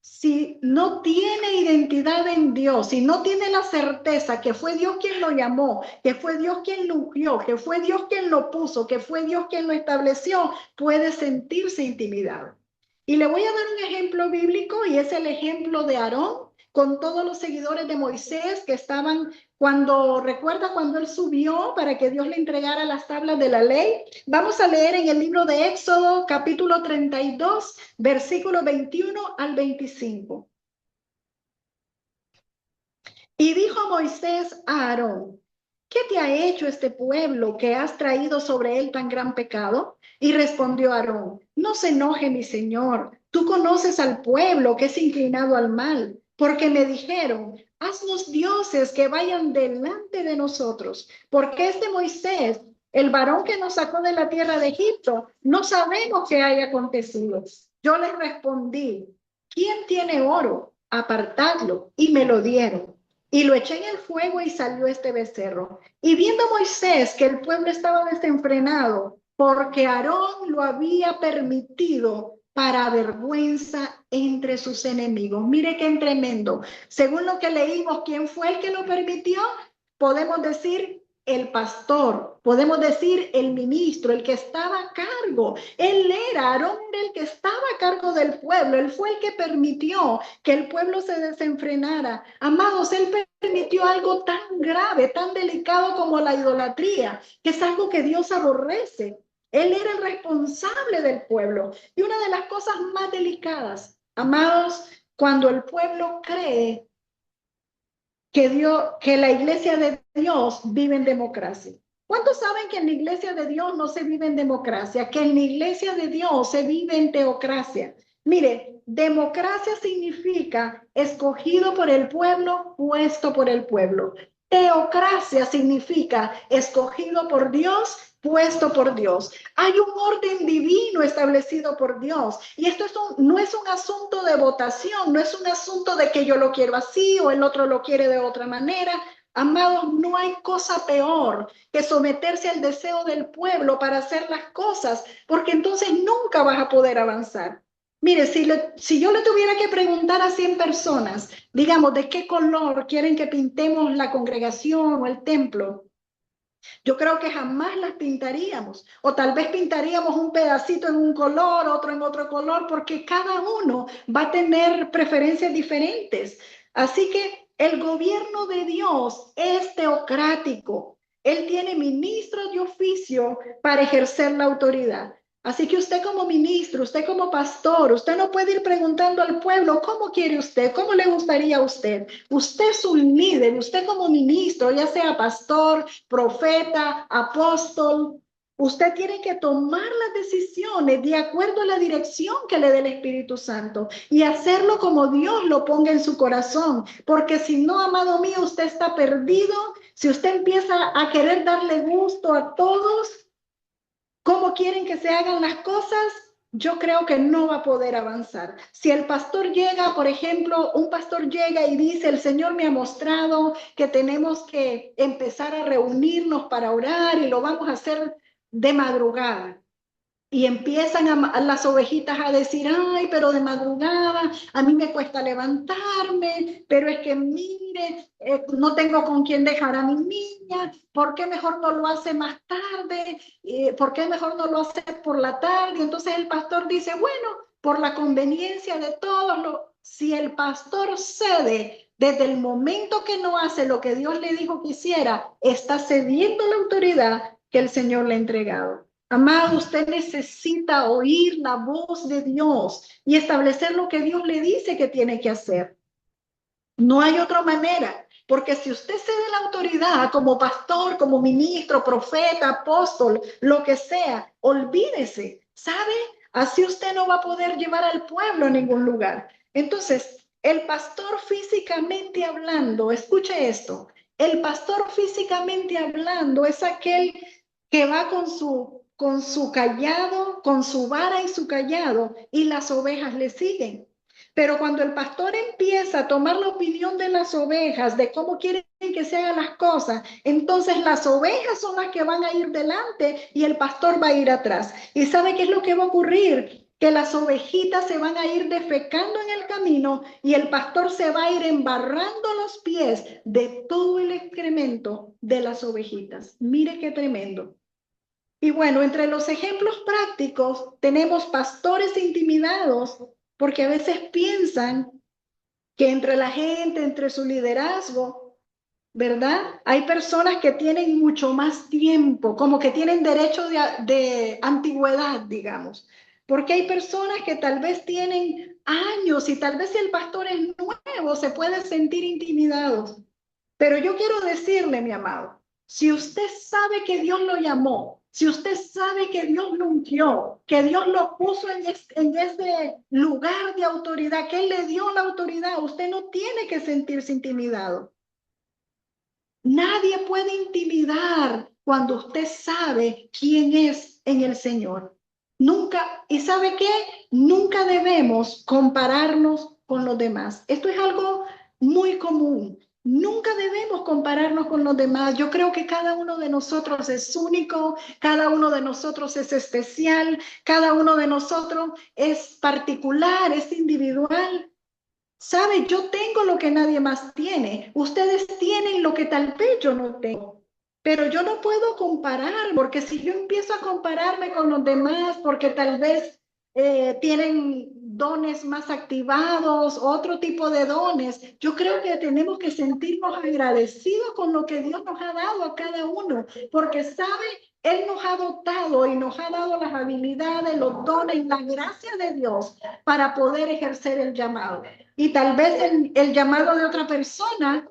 si no tiene identidad en Dios, si no tiene la certeza que fue Dios quien lo llamó, que fue Dios quien lo ungió, que fue Dios quien lo puso, que fue Dios quien lo estableció, puede sentirse intimidado. Y le voy a dar un ejemplo bíblico y es el ejemplo de Aarón con todos los seguidores de Moisés que estaban recuerda cuando él subió para que Dios le entregara las tablas de la ley. Vamos a leer en el libro de Éxodo, capítulo 32, versículos 21 al 25. Y dijo Moisés a Aarón, ¿qué te ha hecho este pueblo que has traído sobre él tan gran pecado? Y respondió Aarón, no se enoje mi señor, tú conoces al pueblo que es inclinado al mal, porque me dijeron, haznos dioses que vayan delante de nosotros, porque este Moisés, el varón que nos sacó de la tierra de Egipto, no sabemos qué haya acontecido. Yo les respondí, ¿quién tiene oro? Apartadlo, y me lo dieron. Y lo eché en el fuego y salió este becerro. Y viendo Moisés que el pueblo estaba desenfrenado, porque Aarón lo había permitido para vergüenza entre sus enemigos. Mire qué tremendo. Según lo que leímos, ¿quién fue el que lo permitió? Podemos decir el pastor, podemos decir el ministro, el que estaba a cargo. Aarón era el que estaba a cargo del pueblo. Él fue el que permitió que el pueblo se desenfrenara. Amados, él permitió algo tan grave, tan delicado como la idolatría, que es algo que Dios aborrece. Él era el responsable del pueblo. Y una de las cosas más delicadas, amados, cuando el pueblo cree que la iglesia de Dios vive en democracia. ¿Cuántos saben que en la iglesia de Dios no se vive en democracia? Que en la iglesia de Dios se vive en teocracia. Mire, democracia significa escogido por el pueblo, puesto por el pueblo. Teocracia significa escogido por Dios, puesto por Dios. Hay un orden divino establecido por Dios. Y esto no es un asunto de votación, no es un asunto de que yo lo quiero así o el otro lo quiere de otra manera. Amados, no hay cosa peor que someterse al deseo del pueblo para hacer las cosas, porque entonces nunca vas a poder avanzar. Mire, si yo le tuviera que preguntar a 100 personas, digamos, ¿de qué color quieren que pintemos la congregación o el templo? Yo creo que jamás las pintaríamos, o tal vez pintaríamos un pedacito en un color, otro en otro color, porque cada uno va a tener preferencias diferentes. Así que el gobierno de Dios es teocrático. Él tiene ministros de oficio para ejercer la autoridad. Así que usted como ministro, usted como pastor, usted no puede ir preguntando al pueblo, ¿cómo quiere usted? ¿Cómo le gustaría a usted? Usted es un líder, usted como ministro, ya sea pastor, profeta, apóstol, usted tiene que tomar las decisiones de acuerdo a la dirección que le dé el Espíritu Santo y hacerlo como Dios lo ponga en su corazón, porque si no, amado mío, usted está perdido. Si usted empieza a querer darle gusto a todos, ¿cómo quieren que se hagan las cosas? Yo creo que no va a poder avanzar. Si el pastor llega, por ejemplo, un pastor llega y dice, el Señor me ha mostrado que tenemos que empezar a reunirnos para orar y lo vamos a hacer de madrugada. Y empiezan las ovejitas a decir, ay, pero de madrugada a mí me cuesta levantarme, pero es que mire, no tengo con quién dejar a mi niña, ¿por qué mejor no lo hace más tarde? ¿Por qué mejor no lo hace por la tarde? Entonces el pastor dice, bueno, por la conveniencia de todos, si el pastor cede desde el momento que no hace lo que Dios le dijo que hiciera, está cediendo la autoridad que el Señor le ha entregado. Amado, usted necesita oír la voz de Dios y establecer lo que Dios le dice que tiene que hacer. No hay otra manera, porque si usted cede la autoridad como pastor, como ministro, profeta, apóstol, lo que sea, olvídese, ¿sabe? Así usted no va a poder llevar al pueblo a ningún lugar. Entonces, el pastor físicamente hablando, escuche esto, el pastor físicamente hablando es aquel que va con su cayado, con su vara y su cayado, y las ovejas le siguen. Pero cuando el pastor empieza a tomar la opinión de las ovejas, de cómo quieren que se hagan las cosas, entonces las ovejas son las que van a ir delante y el pastor va a ir atrás. ¿Y sabe qué es lo que va a ocurrir? Que las ovejitas se van a ir defecando en el camino y el pastor se va a ir embarrando los pies de todo el excremento de las ovejitas. Mire qué tremendo. Y bueno, entre los ejemplos prácticos tenemos pastores intimidados porque a veces piensan que entre la gente, entre su liderazgo, ¿verdad? Hay personas que tienen mucho más tiempo, como que tienen derecho de antigüedad, digamos. Porque hay personas que tal vez tienen años y tal vez si el pastor es nuevo se puede sentir intimidados. Pero yo quiero decirle, mi amado, si usted sabe que Dios lo llamó, si usted sabe que Dios lo ungió, que Dios lo puso en este lugar de autoridad, que Él le dio la autoridad, usted no tiene que sentirse intimidado. Nadie puede intimidar cuando usted sabe quién es en el Señor. Nunca, ¿y sabe qué? Nunca debemos compararnos con los demás. Esto es algo muy común. Nunca debemos compararnos con los demás. Yo creo que cada uno de nosotros es único, cada uno de nosotros es especial, cada uno de nosotros es particular, es individual. ¿Sabe? Yo tengo lo que nadie más tiene. Ustedes tienen lo que tal vez yo no tengo. Pero yo no puedo comparar, porque si yo empiezo a compararme con los demás, porque tal vez tienen dones más activados, otro tipo de dones, yo creo que tenemos que sentirnos agradecidos con lo que Dios nos ha dado a cada uno, porque sabe, Él nos ha dotado y nos ha dado las habilidades, los dones, la gracia de Dios para poder ejercer el llamado. Y tal vez el llamado de otra persona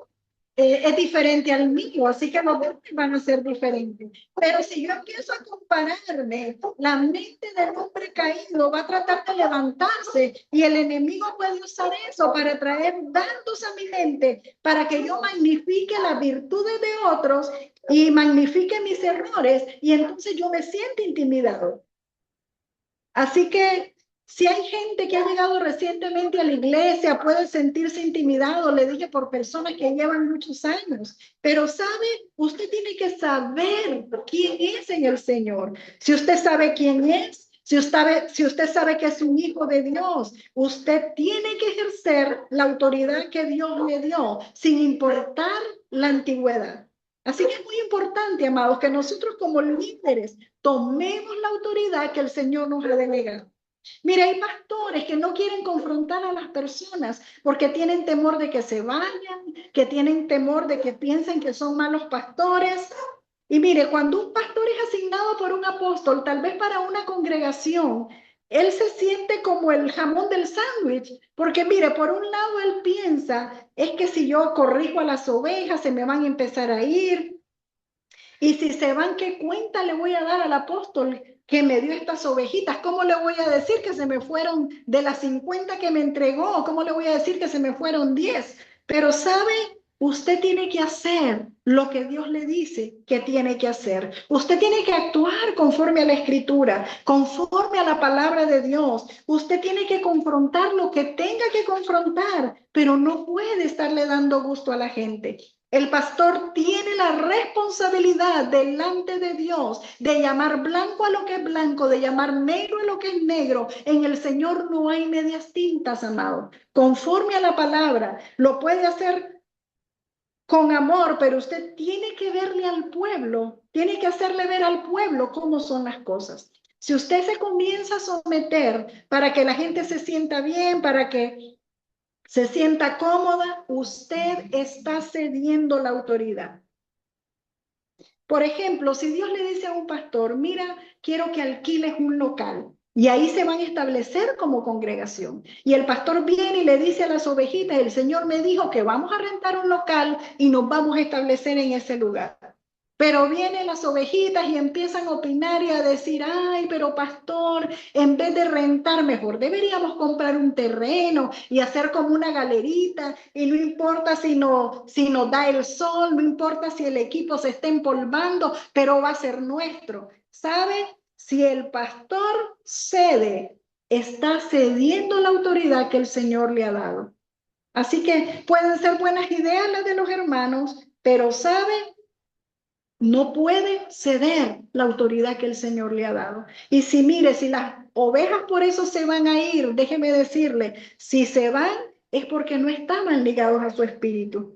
es diferente al mío, así que los dos van a ser diferentes. Pero si yo empiezo a compararme, la mente del hombre caído va a tratar de levantarse y el enemigo puede usar eso para traer datos a mi mente, para que yo magnifique las virtudes de otros y magnifique mis errores, y entonces yo me siento intimidado. Así que si hay gente que ha llegado recientemente a la iglesia, puede sentirse intimidado, le dije, por personas que llevan muchos años. Pero sabe, usted tiene que saber quién es en el Señor. Si usted sabe quién es, si usted sabe que es un hijo de Dios, usted tiene que ejercer la autoridad que Dios le dio, sin importar la antigüedad. Así que es muy importante, amados, que nosotros como líderes tomemos la autoridad que el Señor nos ha delegado. Mire, hay pastores que no quieren confrontar a las personas porque tienen temor de que se vayan, que tienen temor de que piensen que son malos pastores. Y mire, cuando un pastor es asignado por un apóstol, tal vez para una congregación, él se siente como el jamón del sándwich, porque mire, por un lado él piensa, es que si yo corrijo a las ovejas, se me van a empezar a ir. Y si se van, ¿qué cuenta le voy a dar al apóstol que me dio estas ovejitas? ¿Cómo le voy a decir que se me fueron de las 50 que me entregó? ¿Cómo le voy a decir que se me fueron 10? Pero sabe, usted tiene que hacer lo que Dios le dice que tiene que hacer. Usted tiene que actuar conforme a la Escritura, conforme a la palabra de Dios. Usted tiene que confrontar lo que tenga que confrontar, pero no puede estarle dando gusto a la gente. El pastor tiene la responsabilidad delante de Dios de llamar blanco a lo que es blanco, de llamar negro a lo que es negro. En el Señor no hay medias tintas, amado. Conforme a la palabra, lo puede hacer con amor, pero usted tiene que verle al pueblo, tiene que hacerle ver al pueblo cómo son las cosas. Si usted se comienza a someter para que la gente se sienta bien, para que se sienta cómoda, usted está cediendo la autoridad. Por ejemplo, si Dios le dice a un pastor, mira, quiero que alquiles un local, y ahí se van a establecer como congregación. Y el pastor viene y le dice a las ovejitas, el Señor me dijo que vamos a rentar un local y nos vamos a establecer en ese lugar. Pero vienen las ovejitas y empiezan a opinar y a decir, ay, pero pastor, en vez de rentar, mejor deberíamos comprar un terreno y hacer como una galerita, y no importa si nos da el sol, no importa si el equipo se está empolvando, pero va a ser nuestro. ¿Sabe? Si el pastor cede, está cediendo la autoridad que el Señor le ha dado. Así que pueden ser buenas ideas las de los hermanos, pero ¿sabe? No puede ceder la autoridad que el Señor le ha dado. Y si mire, si las ovejas por eso se van a ir, déjeme decirle, si se van es porque no estaban ligados a su espíritu.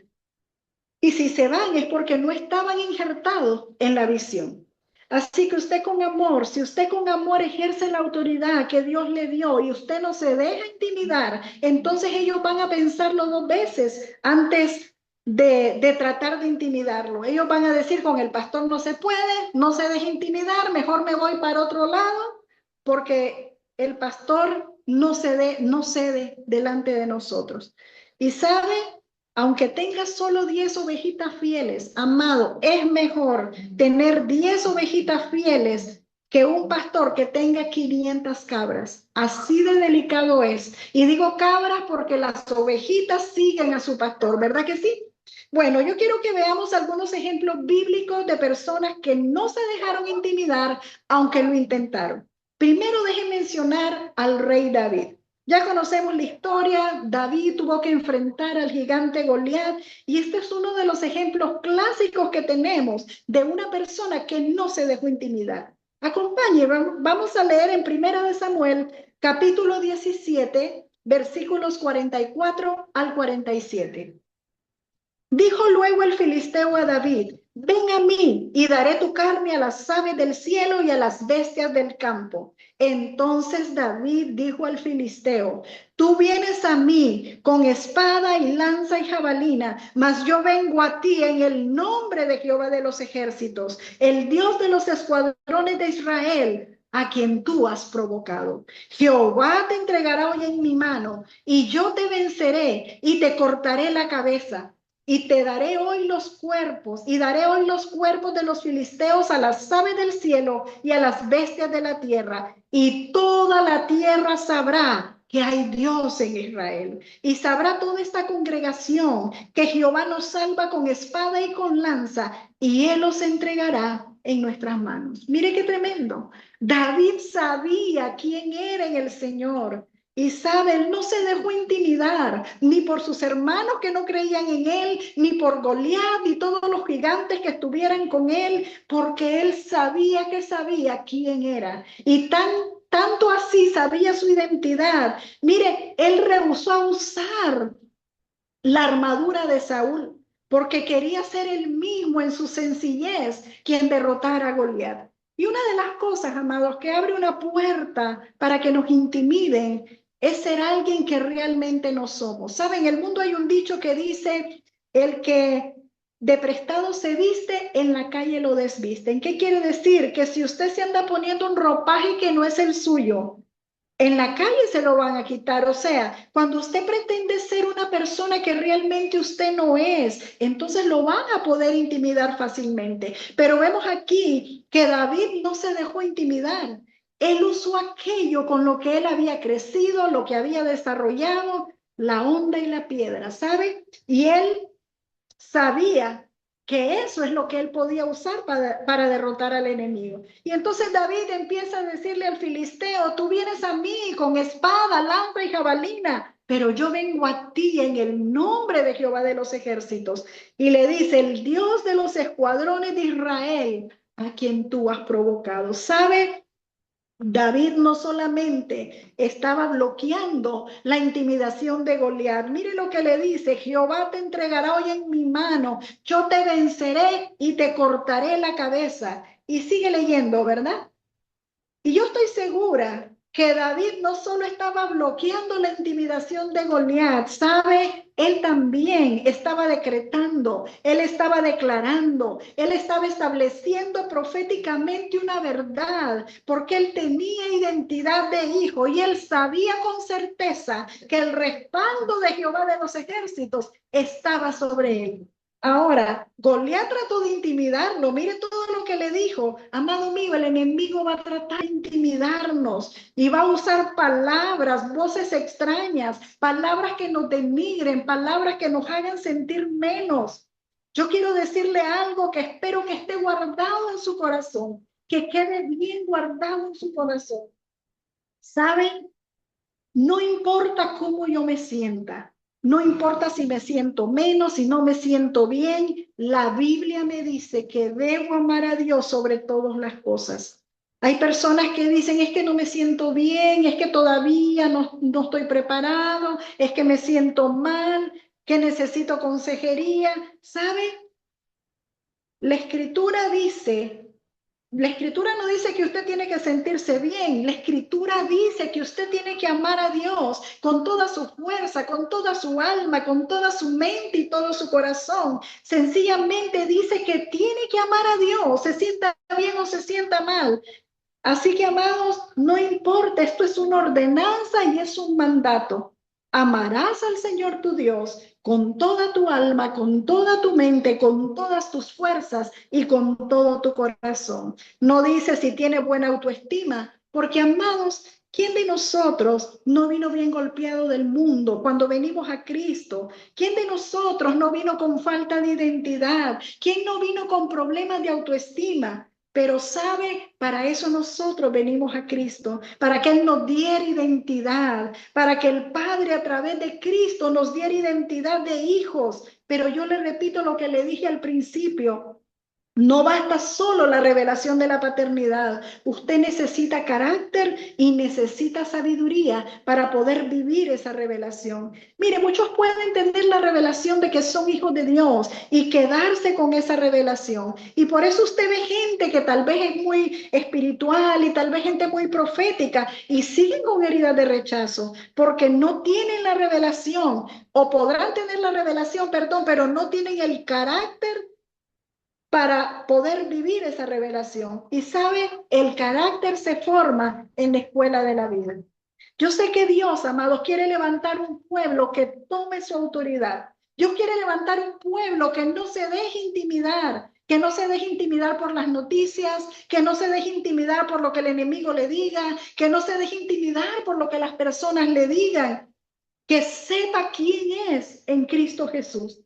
Y si se van es porque no estaban injertados en la visión. Así que usted con amor, si usted con amor ejerce la autoridad que Dios le dio y usted no se deja intimidar, entonces ellos van a pensarlo 2 veces antes de tratar de intimidarlo. Ellos van a decir, con el pastor no se puede, no se deje intimidar, mejor me voy para otro lado, porque el pastor no cede delante de nosotros. Y sabe, aunque tengas solo 10 ovejitas fieles, amado, es mejor tener 10 ovejitas fieles que un pastor que tenga 500 cabras. Así de delicado es. Y digo cabras porque las ovejitas siguen a su pastor, ¿verdad que sí? Bueno, yo quiero que veamos algunos ejemplos bíblicos de personas que no se dejaron intimidar, aunque lo intentaron. Primero deje mencionar al rey David. Ya conocemos la historia, David tuvo que enfrentar al gigante Goliat, y este es uno de los ejemplos clásicos que tenemos de una persona que no se dejó intimidar. Acompañe, vamos a leer en 1 de Samuel, capítulo 17, versículos 44 al 47. Dijo luego el filisteo a David, ven a mí y daré tu carne a las aves del cielo y a las bestias del campo. Entonces David dijo al filisteo, tú vienes a mí con espada y lanza y jabalina, mas yo vengo a ti en el nombre de Jehová de los ejércitos, el Dios de los escuadrones de Israel, a quien tú has provocado. Jehová te entregará hoy en mi mano, y yo te venceré y te cortaré la cabeza. Y te daré hoy los cuerpos, y daré hoy los cuerpos de los filisteos a las aves del cielo y a las bestias de la tierra. Y toda la tierra sabrá que hay Dios en Israel. Y sabrá toda esta congregación que Jehová nos salva con espada y con lanza, y Él los entregará en nuestras manos. Mire qué tremendo. David sabía quién era en el Señor. Y sabe, él no se dejó intimidar, ni por sus hermanos que no creían en él, ni por Goliat, ni todos los gigantes que estuvieran con él, porque él sabía que sabía quién era. Y tanto así sabía su identidad. Mire, él rehusó a usar la armadura de Saúl, porque quería ser él mismo en su sencillez quien derrotara a Goliat. Y una de las cosas, amados, que abre una puerta para que nos intimiden es ser alguien que realmente no somos. ¿Saben? En el mundo hay un dicho que dice, el que de prestado se viste, en la calle lo desvisten. ¿Qué quiere decir? Que si usted se anda poniendo un ropaje que no es el suyo, en la calle se lo van a quitar. O sea, cuando usted pretende ser una persona que realmente usted no es, entonces lo van a poder intimidar fácilmente. Pero vemos aquí que David no se dejó intimidar. Él usó aquello con lo que él había crecido, lo que había desarrollado, la honda y la piedra, ¿sabe? Y él sabía que eso es lo que él podía usar para derrotar al enemigo. Y entonces David empieza a decirle al filisteo, tú vienes a mí con espada, lanza y jabalina, pero yo vengo a ti en el nombre de Jehová de los ejércitos. Y le dice, el Dios de los escuadrones de Israel, a quien tú has provocado. ¿Sabe? David no solamente estaba bloqueando la intimidación de Goliat. Mire lo que le dice, Jehová te entregará hoy en mi mano, yo te venceré y te cortaré la cabeza. Y sigue leyendo, ¿verdad? Y yo estoy segura que David no solo estaba bloqueando la intimidación de Goliat, ¿sabe? Él también estaba decretando, él estaba declarando, él estaba estableciendo proféticamente una verdad, porque él tenía identidad de hijo y él sabía con certeza que el respaldo de Jehová de los ejércitos estaba sobre él. Ahora, Goliat trató de intimidarlo. Mire todo lo que le dijo. Amado mío, el enemigo va a tratar de intimidarnos y va a usar palabras, voces extrañas, palabras que nos denigren, palabras que nos hagan sentir menos. Yo quiero decirle algo que espero que esté guardado en su corazón, que quede bien guardado en su corazón. ¿Saben? No importa cómo yo me sienta, no importa si me siento menos, si no me siento bien, la Biblia me dice que debo amar a Dios sobre todas las cosas. Hay personas que dicen, es que no me siento bien, es que todavía no estoy preparado, es que me siento mal, que necesito consejería. ¿Sabe? La Escritura no dice que usted tiene que sentirse bien. La Escritura dice que usted tiene que amar a Dios con toda su fuerza, con toda su alma, con toda su mente y todo su corazón. Sencillamente dice que tiene que amar a Dios, se sienta bien o se sienta mal. Así que, amados, no importa, esto es una ordenanza y es un mandato. Amarás al Señor tu Dios con toda tu alma, con toda tu mente, con todas tus fuerzas y con todo tu corazón. No dice si tiene buena autoestima, porque, amados, ¿quién de nosotros no vino bien golpeado del mundo cuando venimos a Cristo? ¿Quién de nosotros no vino con falta de identidad? ¿Quién no vino con problemas de autoestima? Pero sabe, para eso nosotros venimos a Cristo, para que Él nos diera identidad, para que el Padre a través de Cristo nos diera identidad de hijos. Pero yo le repito lo que le dije al principio, No basta solo la revelación de la paternidad. Usted necesita carácter y necesita sabiduría para poder vivir esa revelación. Mire, muchos pueden entender la revelación de que son hijos de Dios y quedarse con esa revelación. Y por eso usted ve gente que tal vez es muy espiritual y tal vez gente muy profética y siguen con heridas de rechazo porque no tienen la revelación o podrán tener la revelación, perdón, pero no tienen el carácter para poder vivir esa revelación. Y sabe, el carácter se forma en la escuela de la vida. Yo sé que Dios, amados, quiere levantar un pueblo que tome su autoridad. Dios quiere levantar un pueblo que no se deje intimidar, que no se deje intimidar por las noticias, que no se deje intimidar por lo que el enemigo le diga, que no se deje intimidar por lo que las personas le digan, que sepa quién es en Cristo Jesús.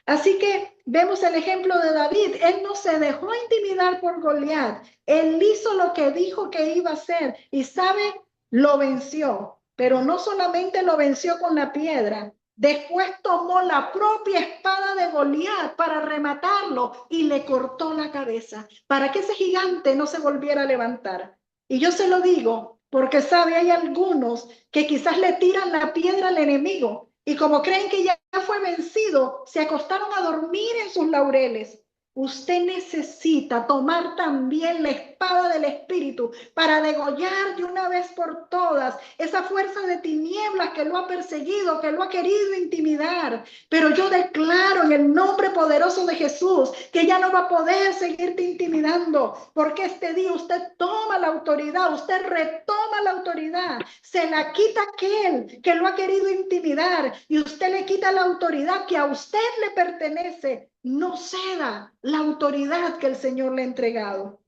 Así que vemos el ejemplo de David. Él no se dejó intimidar por Goliat. Él hizo lo que dijo que iba a hacer y sabe, lo venció. Pero no solamente lo venció con la piedra. Después tomó la propia espada de Goliat para rematarlo y le cortó la cabeza para que ese gigante no se volviera a levantar. Y yo se lo digo porque sabe, hay algunos que quizás le tiran la piedra al enemigo y como creen que ya fue vencido, se acostaron a dormir en sus laureles. Usted necesita tomar también la espada del Espíritu para degollar de una vez por todas esa fuerza de tinieblas que lo ha perseguido, que lo ha querido intimidar. Pero yo declaro en el nombre poderoso de Jesús que ya no va a poder seguirte intimidando, porque este día usted toma la autoridad, usted retoma la autoridad, se la quita aquel que lo ha querido intimidar y usted le quita la autoridad que a usted le pertenece. No ceda la autoridad que el Señor le ha entregado.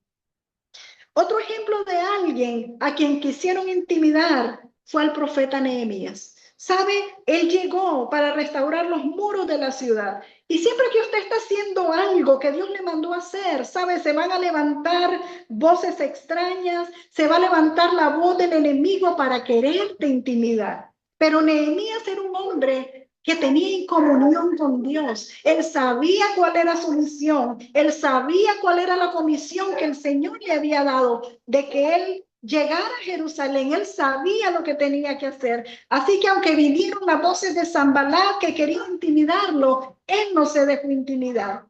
Otro ejemplo de alguien a quien quisieron intimidar fue al profeta Nehemías. ¿Sabe? Él llegó para restaurar los muros de la ciudad. Y siempre que usted está haciendo algo que Dios le mandó a hacer, ¿sabe? Se van a levantar voces extrañas, se va a levantar la voz del enemigo para quererte intimidar. Pero Nehemías era un hombre que tenía comunión con Dios. Él sabía cuál era su misión, él sabía cuál era la comisión que el Señor le había dado de que él llegara a Jerusalén. Él sabía lo que tenía que hacer. Así que aunque vinieron las voces de Sanballat que querían intimidarlo, él no se dejó intimidar.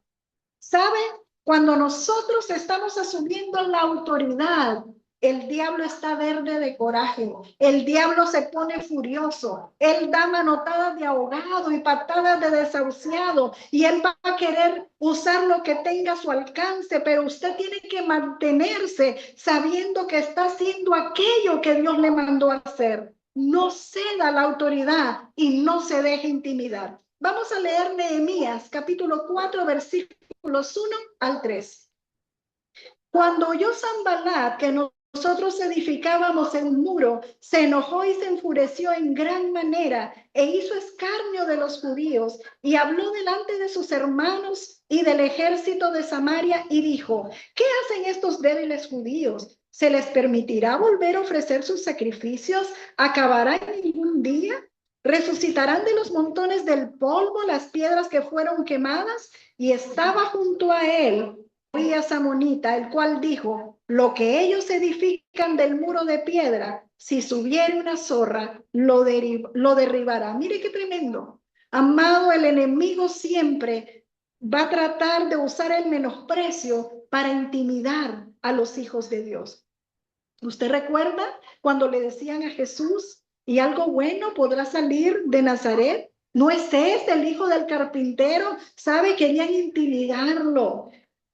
¿Sabe? Cuando nosotros estamos asumiendo la autoridad, el diablo está verde de coraje, el diablo se pone furioso, él da manotadas de ahogado y patadas de desahuciado y él va a querer usar lo que tenga a su alcance, pero usted tiene que mantenerse sabiendo que está haciendo aquello que Dios le mandó a hacer. No ceda la autoridad y no se deje intimidar. Vamos a leer Nehemías, capítulo 4, versículos 1 al 3. Cuando oyó Sanballat que nosotros edificábamos en un muro, se enojó y se enfureció en gran manera e hizo escarnio de los judíos y habló delante de sus hermanos y del ejército de Samaria y dijo: ¿qué hacen estos débiles judíos? ¿Se les permitirá volver a ofrecer sus sacrificios? ¿Acabará en ningún día? ¿Resucitarán de los montones del polvo las piedras que fueron quemadas? Y estaba junto a él Samonita, el cual dijo: lo que ellos edifican del muro de piedra, si subiera una zorra, lo derribará. Mire qué tremendo. Amado, el enemigo siempre va a tratar de usar el menosprecio para intimidar a los hijos de Dios. ¿Usted recuerda cuando le decían a Jesús: y algo bueno podrá salir de Nazaret? ¿No es este el hijo del carpintero? ¿Sabe? Querían intimidarlo.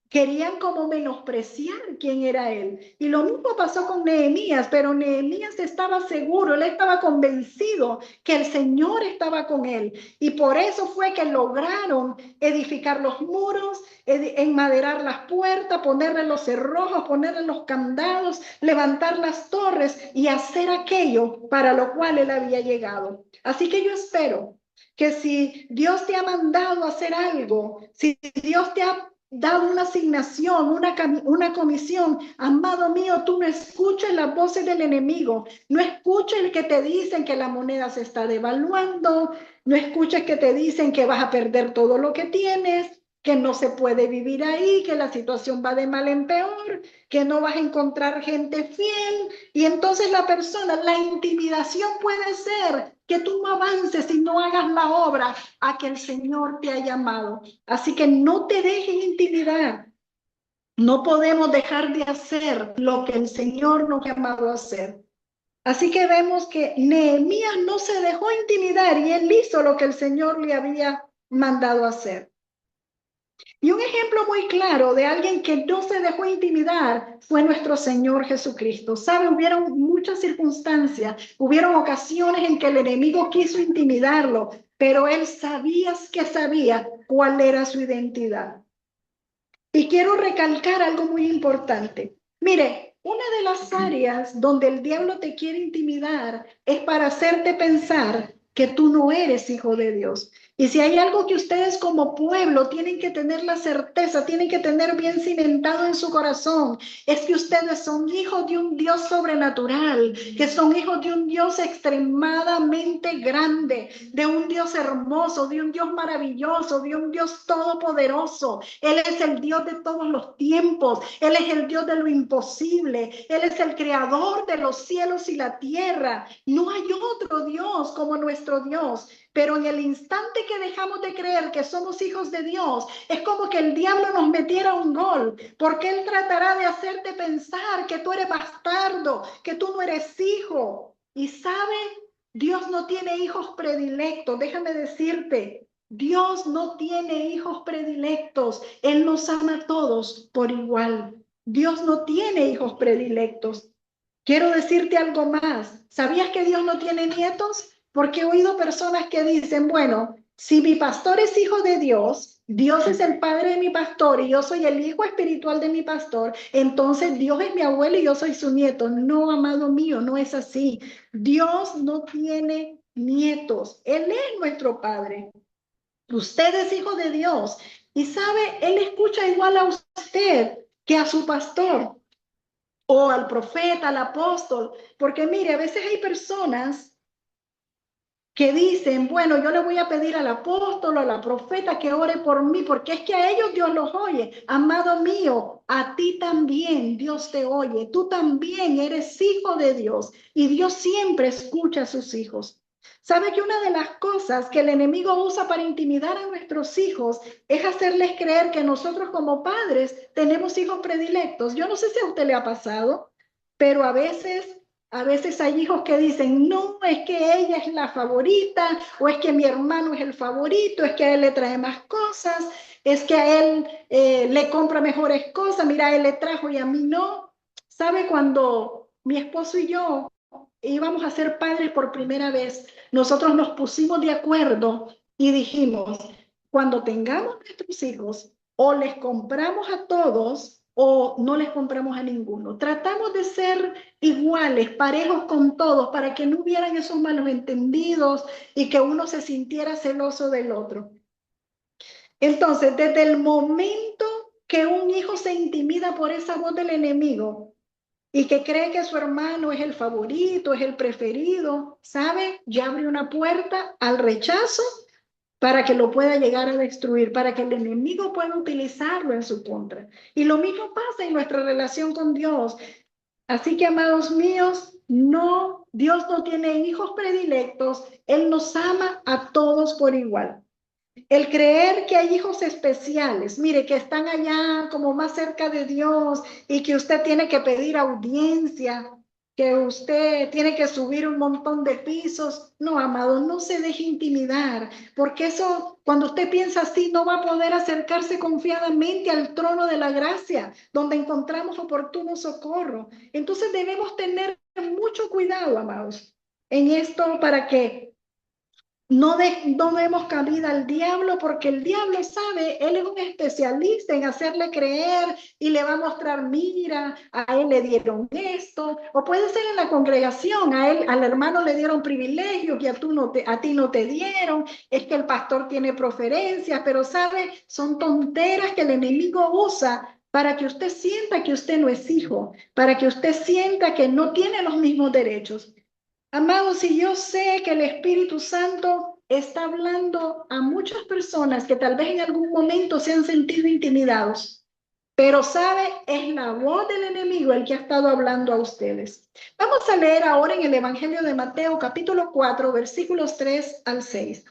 Querían como menospreciar quién era él. Y lo mismo pasó con Nehemías, pero Nehemías estaba seguro, él estaba convencido que el Señor estaba con él. Y por eso fue que lograron edificar los muros, enmaderar las puertas, ponerle los cerrojos, ponerle los candados, levantar las torres y hacer aquello para lo cual él había llegado. Así que yo espero que si Dios te ha mandado a hacer algo, si Dios te ha dado una asignación, una comisión, amado mío, tú no escuches las voces del enemigo, no escuches el que te dicen que la moneda se está devaluando, no escuches que te dicen que vas a perder todo lo que tienes. que no se puede vivir ahí, que la situación va de mal en peor, que no vas a encontrar gente fiel. Y entonces la intimidación puede ser que tú no avances y no hagas la obra a que el Señor te ha llamado. Así que no te dejes intimidar. No podemos dejar de hacer lo que el Señor nos ha llamado a hacer. Así que vemos que Nehemías no se dejó intimidar y él hizo lo que el Señor le había mandado hacer. Y un ejemplo muy claro de alguien que no se dejó intimidar fue nuestro Señor Jesucristo. ¿Sabe? Hubieron muchas circunstancias, hubieron ocasiones en que el enemigo quiso intimidarlo, pero él sabía cuál era su identidad. Y quiero recalcar algo muy importante. Mire, una de las áreas donde el diablo te quiere intimidar es para hacerte pensar que tú no eres hijo de Dios. Y si hay algo que ustedes como pueblo tienen que tener la certeza, tienen que tener bien cimentado en su corazón, es que ustedes son hijos de un Dios sobrenatural, que son hijos de un Dios extremadamente grande, de un Dios hermoso, de un Dios maravilloso, de un Dios todopoderoso. Él es el Dios de todos los tiempos, Él es el Dios de lo imposible, Él es el creador de los cielos y la tierra. No hay otro Dios como nuestro Dios. Pero en el instante que dejamos de creer que somos hijos de Dios, es como que el diablo nos metiera un gol, porque él tratará de hacerte pensar que tú eres bastardo, que tú no eres hijo. Y sabe, Dios no tiene hijos predilectos. Déjame decirte, Dios no tiene hijos predilectos. Él nos ama a todos por igual. Dios no tiene hijos predilectos. Quiero decirte algo más. ¿Sabías que Dios no tiene nietos? Porque he oído personas que dicen, bueno, si mi pastor es hijo de Dios, Dios es el padre de mi pastor y yo soy el hijo espiritual de mi pastor, entonces Dios es mi abuelo y yo soy su nieto. No, amado mío, no es así. Dios no tiene nietos. Él es nuestro padre. Usted es hijo de Dios. Y sabe, Él escucha igual a usted que a su pastor o al profeta, al apóstol. Porque mire, a veces hay personas que dicen, bueno, yo le voy a pedir al apóstol o a la profeta que ore por mí, porque es que a ellos Dios los oye. Amado mío, a ti también Dios te oye. Tú también eres hijo de Dios y Dios siempre escucha a sus hijos. ¿Sabe que una de las cosas que el enemigo usa para intimidar a nuestros hijos es hacerles creer que nosotros como padres tenemos hijos predilectos? Yo no sé si a usted le ha pasado, pero a veces hay hijos que dicen, no, es que ella es la favorita, o es que mi hermano es el favorito, es que a él le trae más cosas, es que a él le compra mejores cosas, mira, a él le trajo y a mí no. ¿Sabe? Cuando mi esposo y yo íbamos a ser padres por primera vez, nosotros nos pusimos de acuerdo y dijimos, cuando tengamos nuestros hijos, o les compramos a todos o no les compramos a ninguno. Tratamos de ser iguales, parejos con todos, para que no hubieran esos malos entendidos y que uno se sintiera celoso del otro. Entonces, desde el momento que un hijo se intimida por esa voz del enemigo y que cree que su hermano es el favorito, es el preferido, ¿sabe? Ya abre una puerta al rechazo para que lo pueda llegar a destruir, para que el enemigo pueda utilizarlo en su contra. Y lo mismo pasa en nuestra relación con Dios. Así que, amados míos, no, Dios no tiene hijos predilectos, Él nos ama a todos por igual. El creer que hay hijos especiales, mire, que están allá como más cerca de Dios y que usted tiene que pedir audiencia, que usted tiene que subir un montón de pisos. No, amado, no se deje intimidar, porque eso, cuando usted piensa así, no va a poder acercarse confiadamente al trono de la gracia, donde encontramos oportuno socorro. Entonces debemos tener mucho cuidado, amados, en esto para que no demos cabida al diablo, porque el diablo sabe, él es un especialista en hacerle creer y le va a mostrar, mira, a él le dieron esto, o puede ser en la congregación, a él, al hermano le dieron privilegios que a ti no te dieron, es que el pastor tiene preferencias, pero sabe, son tonteras que el enemigo usa para que usted sienta que usted no es hijo, para que usted sienta que no tiene los mismos derechos. Amados, si yo sé que el Espíritu Santo está hablando a muchas personas que tal vez en algún momento se han sentido intimidados. Pero sabe, es la voz del enemigo el que ha estado hablando a ustedes. Vamos a leer ahora en el Evangelio de Mateo, capítulo 4, versículos 3 al 6.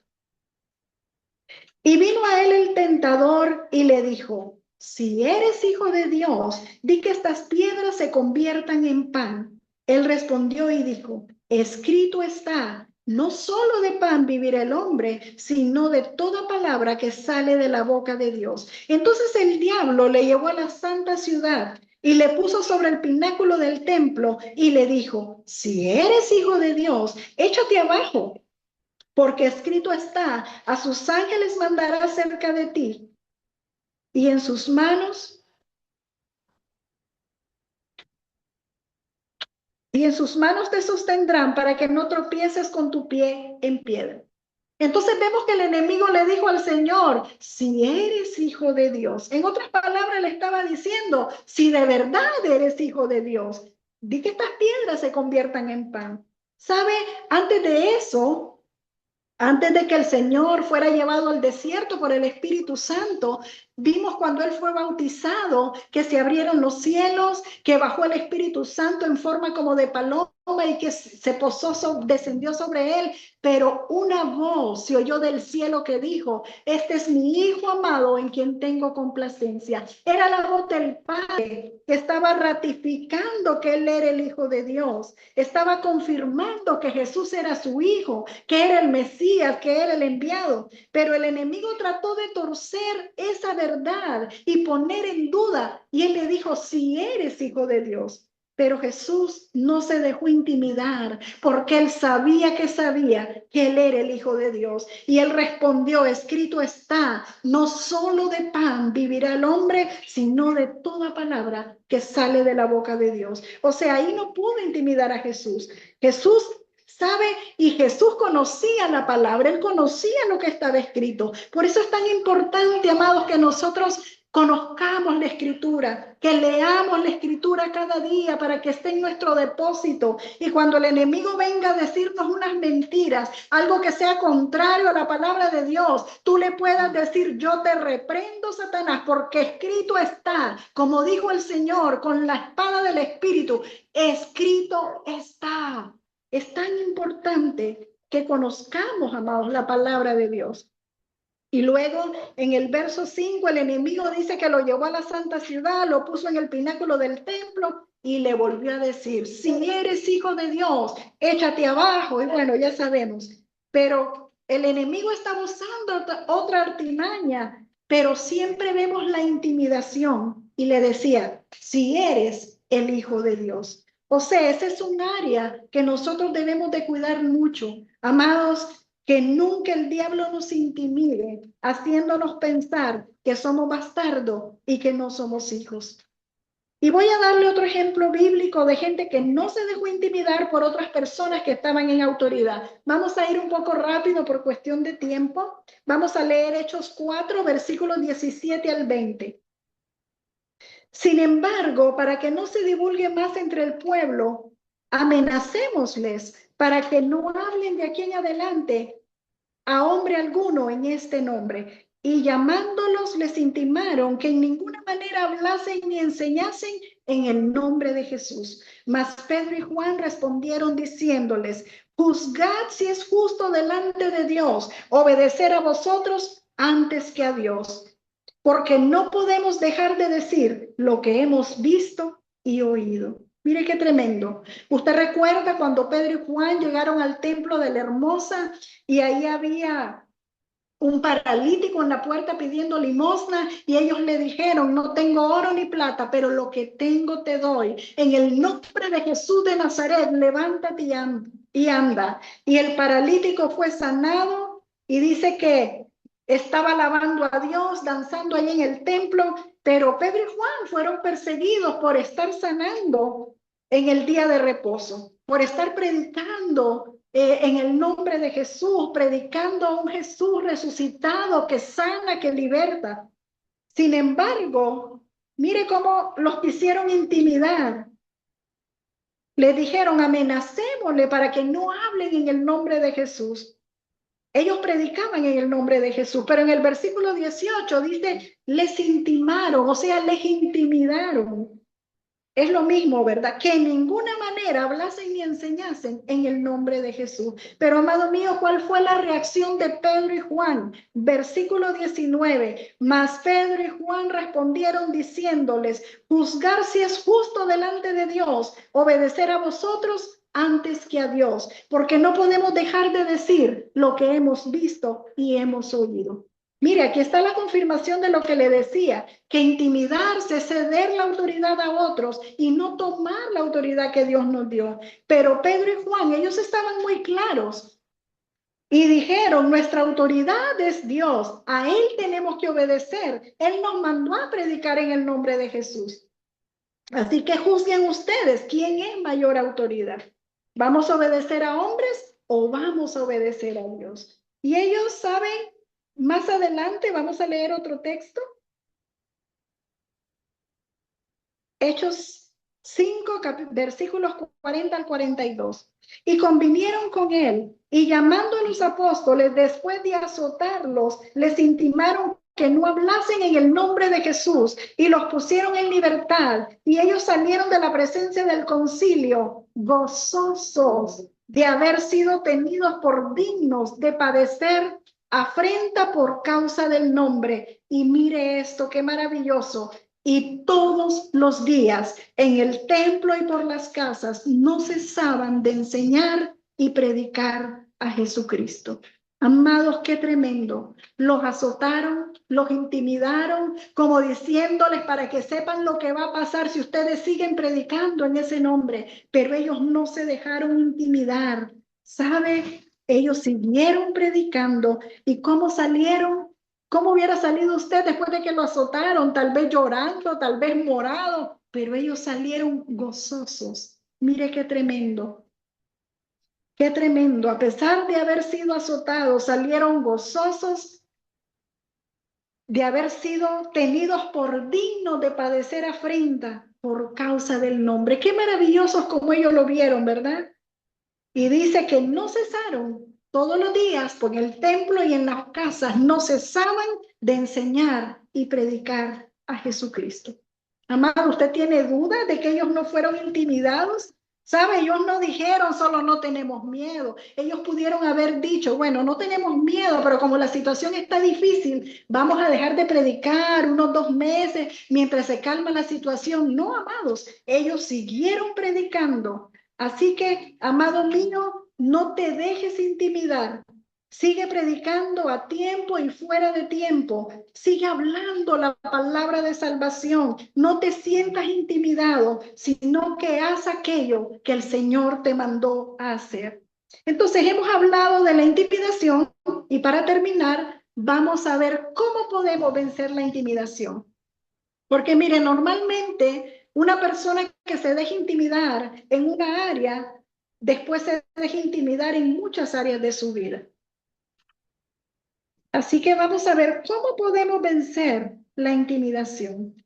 Y vino a él el tentador y le dijo: si eres hijo de Dios, di que estas piedras se conviertan en pan. Él respondió y dijo: escrito está, no solo de pan vivirá el hombre, sino de toda palabra que sale de la boca de Dios. Entonces el diablo le llevó a la santa ciudad y le puso sobre el pináculo del templo y le dijo: si eres hijo de Dios, échate abajo, porque escrito está, a sus ángeles mandará cerca de ti, y en sus manos te sostendrán para que no tropieces con tu pie en piedra. Entonces vemos que el enemigo le dijo al Señor: si eres hijo de Dios. En otras palabras le estaba diciendo: si de verdad eres hijo de Dios, di que estas piedras se conviertan en pan. ¿Sabe? Antes de eso, antes de que el Señor fuera llevado al desierto por el Espíritu Santo, vimos cuando Él fue bautizado que se abrieron los cielos, que bajó el Espíritu Santo en forma como de paloma y que se posó, descendió sobre Él. Pero una voz se oyó del cielo que dijo: este es mi Hijo amado en quien tengo complacencia. Era la voz del Padre que estaba ratificando que Él era el Hijo de Dios. Estaba confirmando que Jesús era su Hijo, que era el Mesías, que era el enviado. Pero el enemigo trató de torcer esa verdad y poner en duda. Y Él le dijo: si eres hijo de Dios. Pero Jesús no se dejó intimidar, porque Él sabía que Él era el Hijo de Dios. Y Él respondió: escrito está, no solo de pan vivirá el hombre, sino de toda palabra que sale de la boca de Dios. O sea, ahí no pudo intimidar a Jesús. Jesús sabe, y Jesús conocía la palabra, Él conocía lo que estaba escrito. Por eso es tan importante, amados, que nosotros conozcamos la Escritura, que leamos la Escritura cada día para que esté en nuestro depósito. Y cuando el enemigo venga a decirnos unas mentiras, algo que sea contrario a la palabra de Dios, tú le puedas decir: yo te reprendo, Satanás, porque escrito está, como dijo el Señor con la espada del Espíritu, escrito está. Es tan importante que conozcamos, amados, la palabra de Dios. Y luego en el verso 5 el enemigo dice que lo llevó a la santa ciudad, lo puso en el pináculo del templo y le volvió a decir: si eres hijo de Dios, échate abajo. Y bueno, ya sabemos. Pero el enemigo está usando otra artimaña, pero siempre vemos la intimidación. Y le decía: si eres el Hijo de Dios. O sea, ese es un área que nosotros debemos de cuidar mucho. Amados, que nunca el diablo nos intimide, haciéndonos pensar que somos bastardos y que no somos hijos. Y voy a darle otro ejemplo bíblico de gente que no se dejó intimidar por otras personas que estaban en autoridad. Vamos a ir un poco rápido por cuestión de tiempo. Vamos a leer Hechos 4, versículos 17 al 20. Sin embargo, para que no se divulgue más entre el pueblo, amenacémosles para que no hablen de aquí en adelante a hombre alguno en este nombre. Y llamándolos les intimaron que en ninguna manera hablasen ni enseñasen en el nombre de Jesús. Mas Pedro y Juan respondieron diciéndoles: juzgad si es justo delante de Dios obedecer a vosotros antes que a Dios, porque no podemos dejar de decir lo que hemos visto y oído. Mire qué tremendo. Usted recuerda cuando Pedro y Juan llegaron al templo de la Hermosa y ahí había un paralítico en la puerta pidiendo limosna y ellos le dijeron: no tengo oro ni plata, pero lo que tengo te doy. En el nombre de Jesús de Nazaret, levántate y anda. Y el paralítico fue sanado y dice que estaba alabando a Dios, danzando allí en el templo, pero Pedro y Juan fueron perseguidos por estar sanando en el día de reposo, por estar predicando en el nombre de Jesús, predicando a un Jesús resucitado que sana, que liberta. Sin embargo, mire cómo los quisieron intimidar. Le dijeron: amenacémosle para que no hablen en el nombre de Jesús. Ellos predicaban en el nombre de Jesús, pero en el versículo 18 dice, les intimaron, o sea, les intimidaron. Es lo mismo, ¿verdad? Que en ninguna manera hablasen ni enseñasen en el nombre de Jesús. Pero, amado mío, ¿cuál fue la reacción de Pedro y Juan? Versículo 19. Mas Pedro y Juan respondieron diciéndoles, juzgar si es justo delante de Dios, obedecer a vosotros antes que a Dios, porque no podemos dejar de decir lo que hemos visto y hemos oído. Mire, aquí está la confirmación de lo que le decía, que intimidarse, ceder la autoridad a otros y no tomar la autoridad que Dios nos dio. Pero Pedro y Juan, ellos estaban muy claros y dijeron, nuestra autoridad es Dios, a Él tenemos que obedecer. Él nos mandó a predicar en el nombre de Jesús. Así que juzguen ustedes, ¿quién es mayor autoridad? ¿Vamos a obedecer a hombres o vamos a obedecer a Dios? Y ellos saben. Más adelante vamos a leer otro texto. Hechos 5, versículos 40 al 42. Y convinieron con él, y llamando a los apóstoles, después de azotarlos, les intimaron que no hablasen en el nombre de Jesús, y los pusieron en libertad. Y ellos salieron de la presencia del concilio, gozosos de haber sido tenidos por dignos de padecer afrenta por causa del nombre. Y mire esto, qué maravilloso. Y todos los días en el templo y por las casas no cesaban de enseñar y predicar a Jesucristo. Amados, qué tremendo. Los azotaron, los intimidaron, como diciéndoles para que sepan lo que va a pasar si ustedes siguen predicando en ese nombre. Pero ellos no se dejaron intimidar. ¿Sabe? Ellos siguieron predicando. ¿Y cómo salieron? ¿Cómo hubiera salido usted después de que lo azotaron? Tal vez llorando, tal vez morado, pero ellos salieron gozosos. Mire qué tremendo. Qué tremendo. A pesar de haber sido azotados, salieron gozosos de haber sido tenidos por dignos de padecer afrenta por causa del nombre. Qué maravillosos como ellos lo vieron, ¿verdad? Y dice que no cesaron todos los días por el templo y en las casas, no cesaban de enseñar y predicar a Jesucristo. Amado, ¿usted tiene duda de que ellos no fueron intimidados? ¿Sabe? Ellos no dijeron solo no tenemos miedo. Ellos pudieron haber dicho, bueno, no tenemos miedo, pero como la situación está difícil, vamos a dejar de predicar unos 2 meses mientras se calma la situación. No, amados, ellos siguieron predicando. Así que, amado mío, no te dejes intimidar. Sigue predicando a tiempo y fuera de tiempo. Sigue hablando la palabra de salvación. No te sientas intimidado, sino que haz aquello que el Señor te mandó a hacer. Entonces, hemos hablado de la intimidación y para terminar, vamos a ver cómo podemos vencer la intimidación. Porque mire, normalmente una persona que se deja intimidar en una área, después se deja intimidar en muchas áreas de su vida. Así que vamos a ver cómo podemos vencer la intimidación.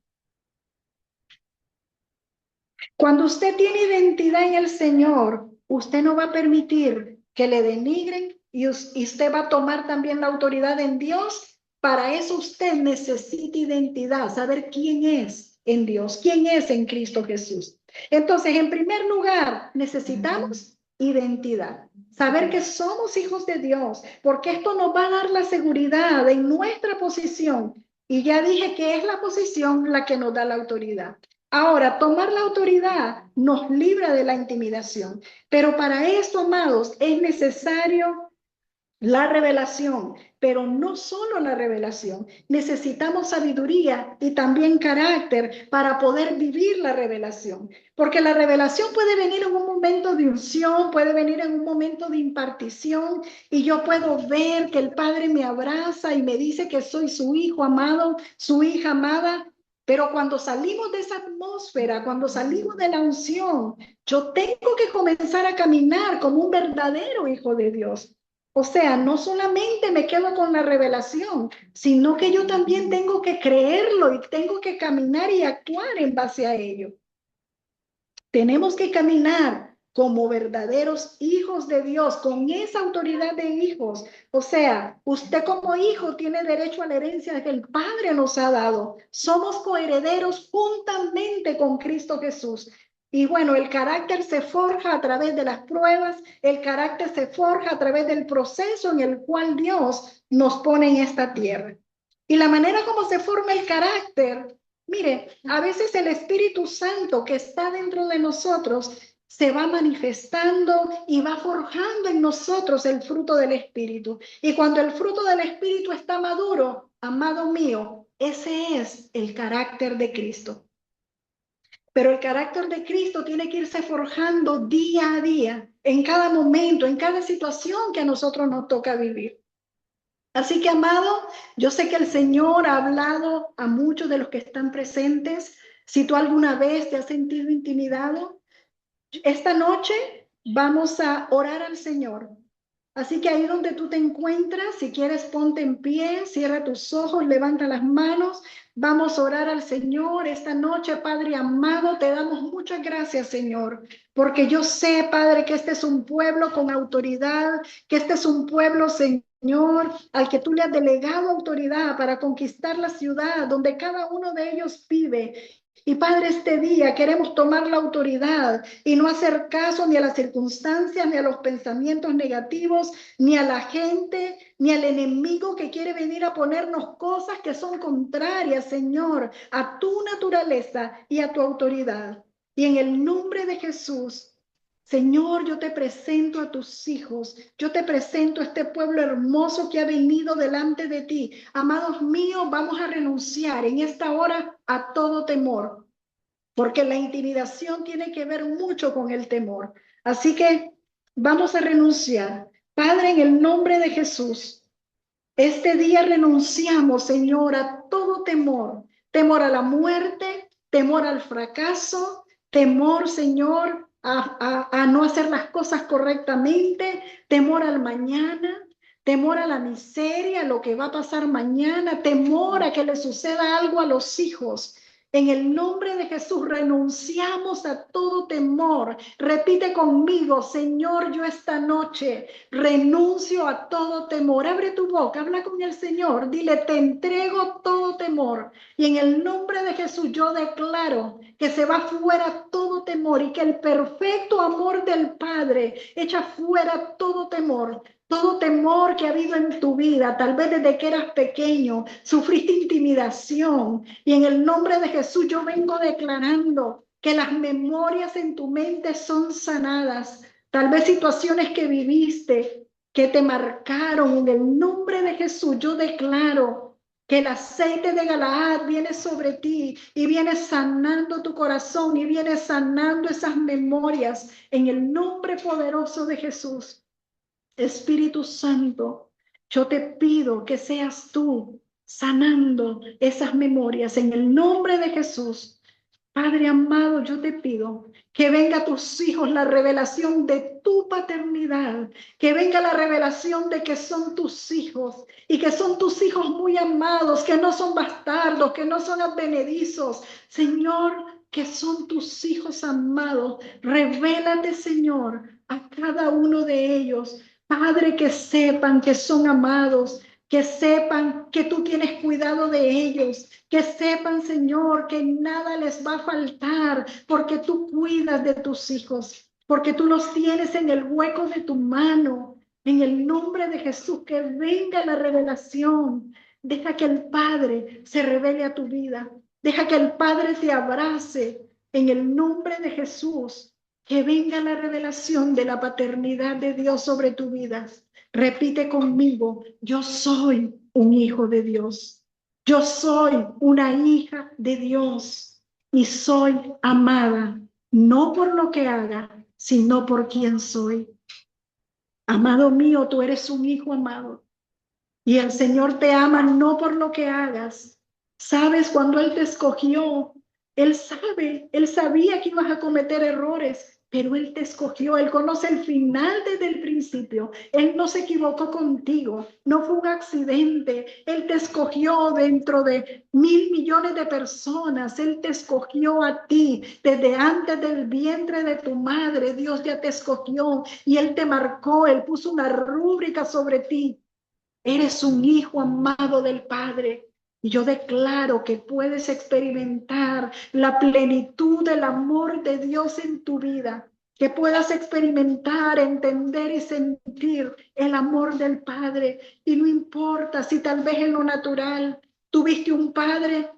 Cuando usted tiene identidad en el Señor, usted no va a permitir que le denigren y usted va a tomar también la autoridad en Dios. Para eso usted necesita identidad, saber quién es en Dios, quién es en Cristo Jesús. Entonces, en primer lugar, necesitamos identidad, saber que somos hijos de Dios, porque esto nos va a dar la seguridad en nuestra posición. Y ya dije que es la posición la que nos da la autoridad. Ahora, tomar la autoridad nos libra de la intimidación, pero para esto, amados, es necesario la revelación, pero no solo la revelación. Necesitamos sabiduría y también carácter para poder vivir la revelación, porque la revelación puede venir en un momento de unción, puede venir en un momento de impartición, y yo puedo ver que el Padre me abraza y me dice que soy su hijo amado, su hija amada. Pero cuando salimos de esa atmósfera, cuando salimos de la unción, yo tengo que comenzar a caminar como un verdadero hijo de Dios. O sea, no solamente me quedo con la revelación, sino que yo también tengo que creerlo y tengo que caminar y actuar en base a ello. Tenemos que caminar como verdaderos hijos de Dios, con esa autoridad de hijos. O sea, usted como hijo tiene derecho a la herencia que el Padre nos ha dado. Somos coherederos juntamente con Cristo Jesús. Y bueno, el carácter se forja a través de las pruebas, el carácter se forja a través del proceso en el cual Dios nos pone en esta tierra. Y la manera como se forma el carácter, mire, a veces el Espíritu Santo que está dentro de nosotros se va manifestando y va forjando en nosotros el fruto del Espíritu. Y cuando el fruto del Espíritu está maduro, amado mío, ese es el carácter de Cristo. Pero el carácter de Cristo tiene que irse forjando día a día, en cada momento, en cada situación que a nosotros nos toca vivir. Así que, amado, yo sé que el Señor ha hablado a muchos de los que están presentes. Si tú alguna vez te has sentido intimidado, esta noche vamos a orar al Señor. Así que ahí donde tú te encuentras, si quieres ponte en pie, cierra tus ojos, levanta las manos. Vamos a orar al Señor esta noche, Padre amado. Te damos muchas gracias, Señor, porque yo sé, Padre, que este es un pueblo con autoridad, que este es un pueblo, Señor, al que tú le has delegado autoridad para conquistar la ciudad donde cada uno de ellos vive. Y Padre, este día queremos tomar la autoridad y no hacer caso ni a las circunstancias, ni a los pensamientos negativos, ni a la gente, ni al enemigo que quiere venir a ponernos cosas que son contrarias, Señor, a tu naturaleza y a tu autoridad. Y en el nombre de Jesús, Señor, yo te presento a tus hijos, yo te presento a este pueblo hermoso que ha venido delante de ti. Amados míos, vamos a renunciar en esta hora a todo temor, porque la intimidación tiene que ver mucho con el temor. Así que vamos a renunciar. Padre, en el nombre de Jesús, este día renunciamos, Señor, a todo temor, temor a la muerte, temor al fracaso, temor, Señor, a no hacer las cosas correctamente, temor al mañana, temor a la miseria, lo que va a pasar mañana, temor a que le suceda algo a los hijos. En el nombre de Jesús renunciamos a todo temor. Repite conmigo, Señor, yo esta noche renuncio a todo temor. Abre tu boca, habla con el Señor. Dile, te entrego todo temor. Y en el nombre de Jesús yo declaro que se va fuera todo temor y que el perfecto amor del Padre echa fuera todo temor. Todo temor que ha habido en tu vida, tal vez desde que eras pequeño, sufriste intimidación. Y en el nombre de Jesús yo vengo declarando que las memorias en tu mente son sanadas. Tal vez situaciones que viviste, que te marcaron. En el nombre de Jesús yo declaro que el aceite de Galaad viene sobre ti y viene sanando tu corazón y viene sanando esas memorias en el nombre poderoso de Jesús. Espíritu Santo, yo te pido que seas tú sanando esas memorias en el nombre de Jesús. Padre amado, yo te pido que venga a tus hijos la revelación de tu paternidad, que venga la revelación de que son tus hijos y que son tus hijos muy amados, que no son bastardos, que no son advenedizos. Señor, que son tus hijos amados. Revélate, Señor, a cada uno de ellos. Padre, que sepan que son amados, que sepan que tú tienes cuidado de ellos, que sepan, Señor, que nada les va a faltar, porque tú cuidas de tus hijos, porque tú los tienes en el hueco de tu mano. En el nombre de Jesús, que venga la revelación. Deja que el Padre se revele a tu vida. Deja que el Padre te abrace. En el nombre de Jesús, que venga la revelación de la paternidad de Dios sobre tu vida. Repite conmigo, yo soy un hijo de Dios. Yo soy una hija de Dios y soy amada, no por lo que haga, sino por quien soy. Amado mío, tú eres un hijo amado y el Señor te ama no por lo que hagas. Sabes, cuando Él te escogió, Él sabía que ibas a cometer errores, pero Él te escogió, Él conoce el final desde el principio. Él no se equivocó contigo, no fue un accidente. Él te escogió dentro de 1.000.000.000 de personas. Él te escogió a ti desde antes del vientre de tu madre. Dios ya te escogió y Él te marcó, Él puso una rúbrica sobre ti. Eres un hijo amado del Padre. Y yo declaro que puedes experimentar la plenitud del amor de Dios en tu vida, que puedas experimentar, entender y sentir el amor del Padre. Y no importa si tal vez en lo natural tuviste un padre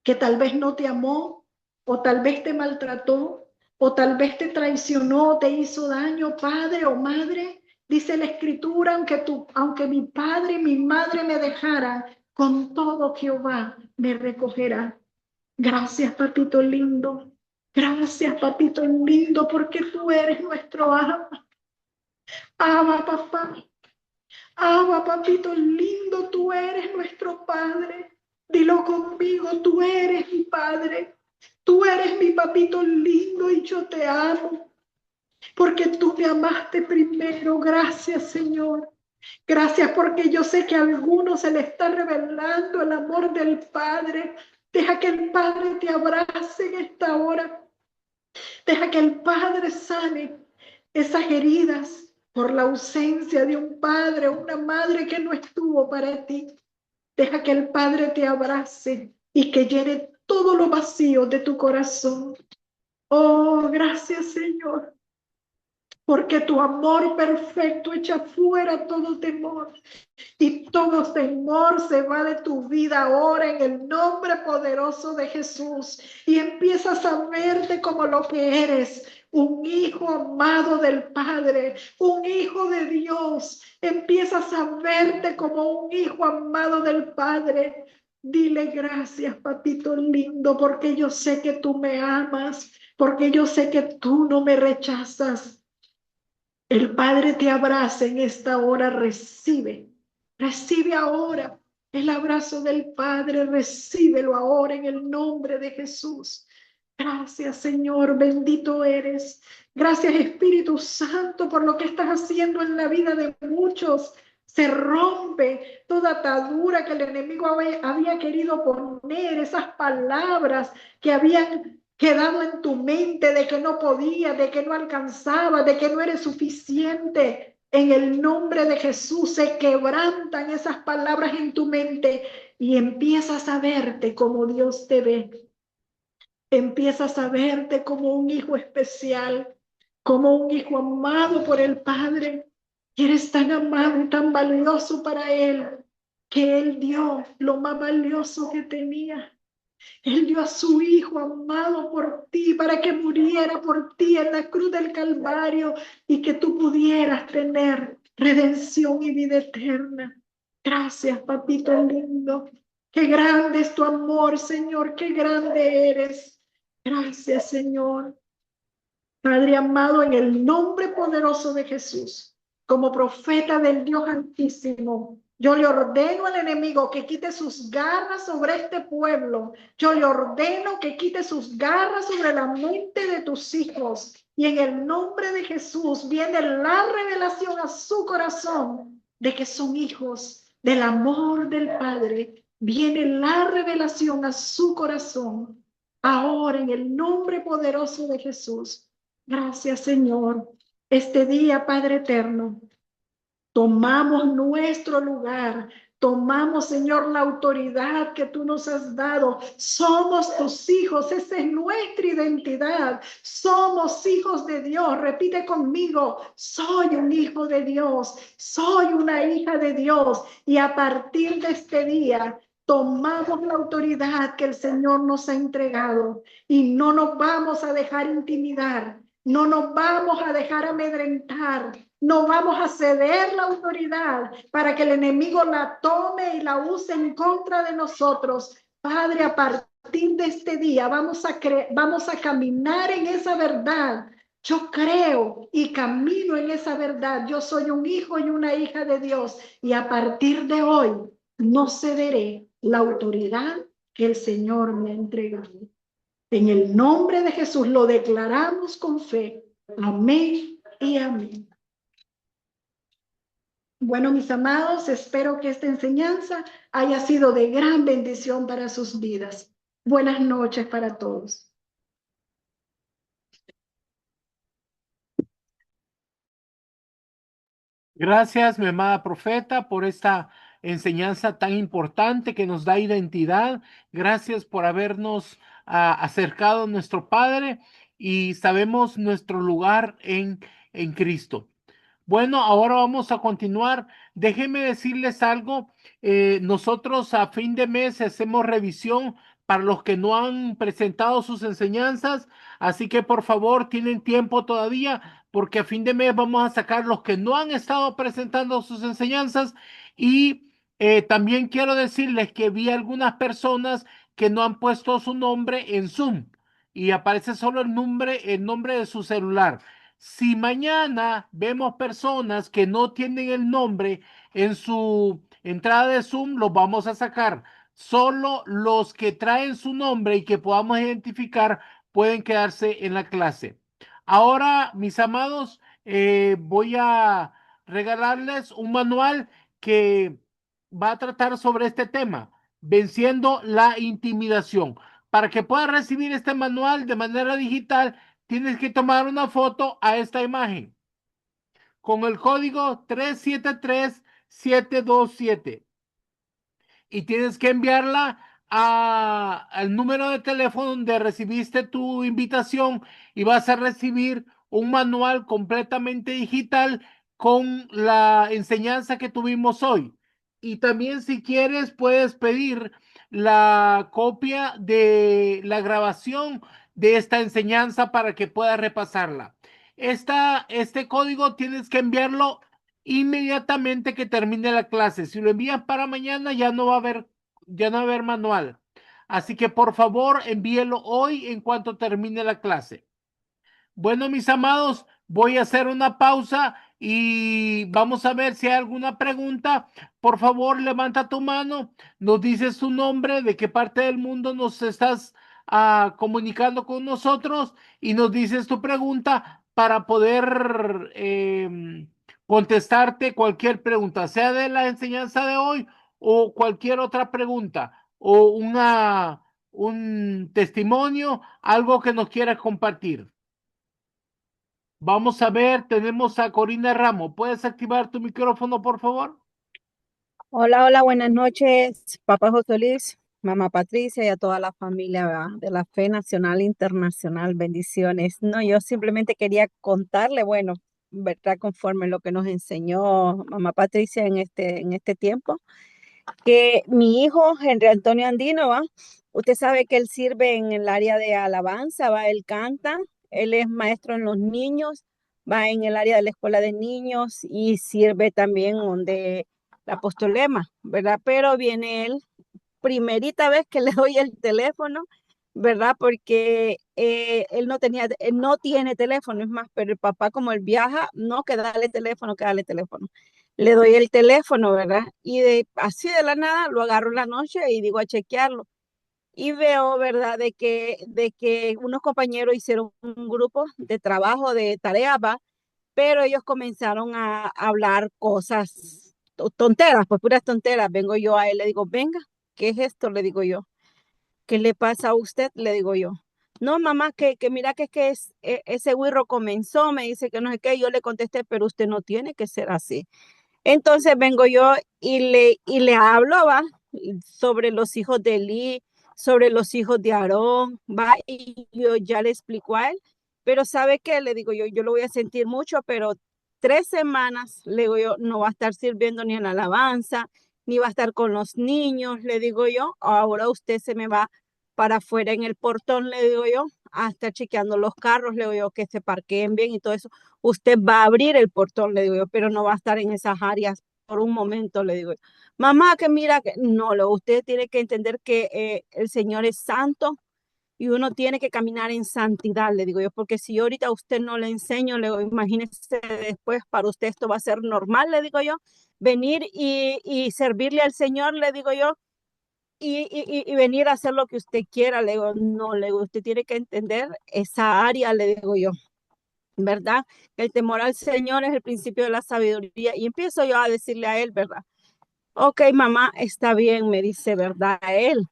que tal vez no te amó, o tal vez te maltrató, o tal vez te traicionó, te hizo daño, padre o madre. Dice la Escritura, aunque mi padre y mi madre me dejaran, con todo Jehová me recogerá. Gracias, papito lindo. Gracias, papito lindo, porque tú eres nuestro Abba. Abba, papá. Abba, papito lindo, tú eres nuestro Padre. Dilo conmigo, tú eres mi Padre. Tú eres mi papito lindo y yo te amo. Porque tú me amaste primero. Gracias, Señor. Gracias porque yo sé que a algunos se le está revelando el amor del Padre. Deja que el Padre te abrace en esta hora. Deja que el Padre sane esas heridas por la ausencia de un padre o una madre que no estuvo para ti. Deja que el Padre te abrace y que llene todo lo vacío de tu corazón. Oh, gracias, Señor, porque tu amor perfecto echa fuera todo temor. Y todo temor se va de tu vida ahora en el nombre poderoso de Jesús. Y empiezas a verte como lo que eres, un hijo amado del Padre, un hijo de Dios. Empiezas a verte como un hijo amado del Padre. Dile gracias, papito lindo, porque yo sé que tú me amas, porque yo sé que tú no me rechazas. El Padre te abraza en esta hora, recibe ahora el abrazo del Padre, recíbelo ahora en el nombre de Jesús. Gracias, Señor, bendito eres. Gracias, Espíritu Santo, por lo que estás haciendo en la vida de muchos. Se rompe toda atadura que el enemigo había querido poner, esas palabras que habían quedado en tu mente de que no podía, de que no alcanzaba, de que no eres suficiente. En el nombre de Jesús se quebrantan esas palabras en tu mente y empiezas a verte como Dios te ve. Empiezas a verte como un hijo especial, como un hijo amado por el Padre. Y eres tan amado y tan valioso para Él, que Él dio lo más valioso que tenía. Él dio a su Hijo amado por ti, para que muriera por ti en la cruz del Calvario y que tú pudieras tener redención y vida eterna. Gracias, papito lindo. Qué grande es tu amor, Señor, qué grande eres. Gracias, Señor. Padre amado, en el nombre poderoso de Jesús, como profeta del Dios Altísimo, yo le ordeno al enemigo que quite sus garras sobre este pueblo. Yo le ordeno que quite sus garras sobre la mente de tus hijos. Y en el nombre de Jesús viene la revelación a su corazón de que son hijos del amor del Padre. Viene la revelación a su corazón. Ahora en el nombre poderoso de Jesús. Gracias, Señor. Este día, Padre eterno, tomamos nuestro lugar, tomamos, Señor, la autoridad que tú nos has dado. Somos tus hijos, esa es nuestra identidad. Somos hijos de Dios. Repite conmigo, soy un hijo de Dios, soy una hija de Dios. Y a partir de este día, tomamos la autoridad que el Señor nos ha entregado y no nos vamos a dejar intimidar. No nos vamos a dejar amedrentar, no vamos a ceder la autoridad para que el enemigo la tome y la use en contra de nosotros. Padre, a partir de este día vamos a caminar en esa verdad. Yo creo y camino en esa verdad. Yo soy un hijo y una hija de Dios y a partir de hoy no cederé la autoridad que el Señor me ha entregado. En el nombre de Jesús lo declaramos con fe Amén y amén. Bueno, mis amados, espero que esta enseñanza haya sido de gran bendición para sus vidas. Buenas noches para todos. Gracias, mi amada profeta, por esta enseñanza tan importante que nos da identidad. Gracias por habernos acercado a nuestro Padre y sabemos nuestro lugar en Cristo. Bueno, ahora vamos a continuar. Déjenme decirles algo. Nosotros a fin de mes hacemos revisión para los que no han presentado sus enseñanzas, así que por favor tienen tiempo todavía porque a fin de mes vamos a sacar los que no han estado presentando sus enseñanzas y también quiero decirles que vi algunas personas que no han puesto su nombre en Zoom y aparece solo el nombre de su celular. Si mañana vemos personas que no tienen el nombre en su entrada de Zoom, los vamos a sacar. Solo los que traen su nombre y que podamos identificar pueden quedarse en la clase. Ahora, mis amados, voy a regalarles un manual que va a tratar sobre este tema, venciendo la intimidación. Para que puedas recibir este manual de manera digital, tienes que tomar una foto a esta imagen con el código 373727 y tienes que enviarla al número de teléfono donde recibiste tu invitación y vas a recibir un manual completamente digital con la enseñanza que tuvimos hoy. Y también si quieres puedes pedir la copia de la grabación de esta enseñanza para que puedas repasarla. Este código tienes que enviarlo inmediatamente que termine la clase. Si lo envías para mañana, ya no va a haber manual. Así que por favor, envíelo hoy en cuanto termine la clase. Bueno, mis amados, voy a hacer una pausa y vamos a ver si hay alguna pregunta. Por favor, levanta tu mano, nos dices tu nombre, de qué parte del mundo nos estás comunicando con nosotros y nos dices tu pregunta para poder contestarte cualquier pregunta, sea de la enseñanza de hoy o cualquier otra pregunta o un testimonio, algo que nos quieras compartir. Vamos a ver, tenemos a Corina Ramos. ¿Puedes activar tu micrófono, por favor? Hola, hola, buenas noches, papá José Luis, mamá Patricia y a toda la familia, ¿verdad?, de la Fe Nacional e Internacional. Bendiciones. No, yo simplemente quería contarle, bueno, ¿verdad? Conforme lo que nos enseñó mamá Patricia en este tiempo, que mi hijo, Henry Antonio Andino, ¿va? Usted sabe que él sirve en el área de alabanza, ¿va? Él canta, él es maestro en los niños, va en el área de la escuela de niños y sirve también donde la apostolema, ¿verdad? Pero viene él, primerita vez que le doy el teléfono, ¿verdad? Porque él no tiene teléfono, es más, pero el papá como él viaja, no, que dale teléfono. Le doy el teléfono, ¿verdad? Y así de la nada lo agarro en la noche y digo a chequearlo. Y veo, ¿verdad?, de que unos compañeros hicieron un grupo de trabajo, de tarea, ¿va? Pero ellos comenzaron a hablar cosas tonteras, pues puras tonteras. Vengo yo a él, le digo, venga, ¿qué es esto? Le digo yo. ¿Qué le pasa a usted? Le digo yo. No, mamá, que mira ese güirro comenzó, me dice que no sé qué, yo le contesté, pero usted no tiene que ser así. Entonces vengo yo y le hablo, va, sobre los hijos de Eli, sobre los hijos de Aarón, va, y yo ya le explico a él, pero ¿sabe qué? Le digo yo lo voy a sentir mucho, pero 3 semanas, le digo yo, no va a estar sirviendo ni en la alabanza, ni va a estar con los niños, le digo yo, ahora usted se me va para afuera en el portón, le digo yo, a estar chequeando los carros, le digo yo, que se parqueen bien y todo eso. Usted va a abrir el portón, le digo yo, pero no va a estar en esas áreas por un momento, le digo yo. Mamá, que mira, que no, usted tiene que entender que el Señor es santo y uno tiene que caminar en santidad, le digo yo, porque si yo ahorita a usted no le enseño, le digo, imagínese después, para usted esto va a ser normal, le digo yo, venir y servirle al Señor, le digo yo, y venir a hacer lo que usted quiera, le digo, no, le digo, usted tiene que entender esa área, le digo yo. ¿verdad? Que el temor al Señor es el principio de la sabiduría. Y empiezo yo a decirle a él, ¿verdad? Ok, mamá, está bien, me dice, ¿verdad? A él.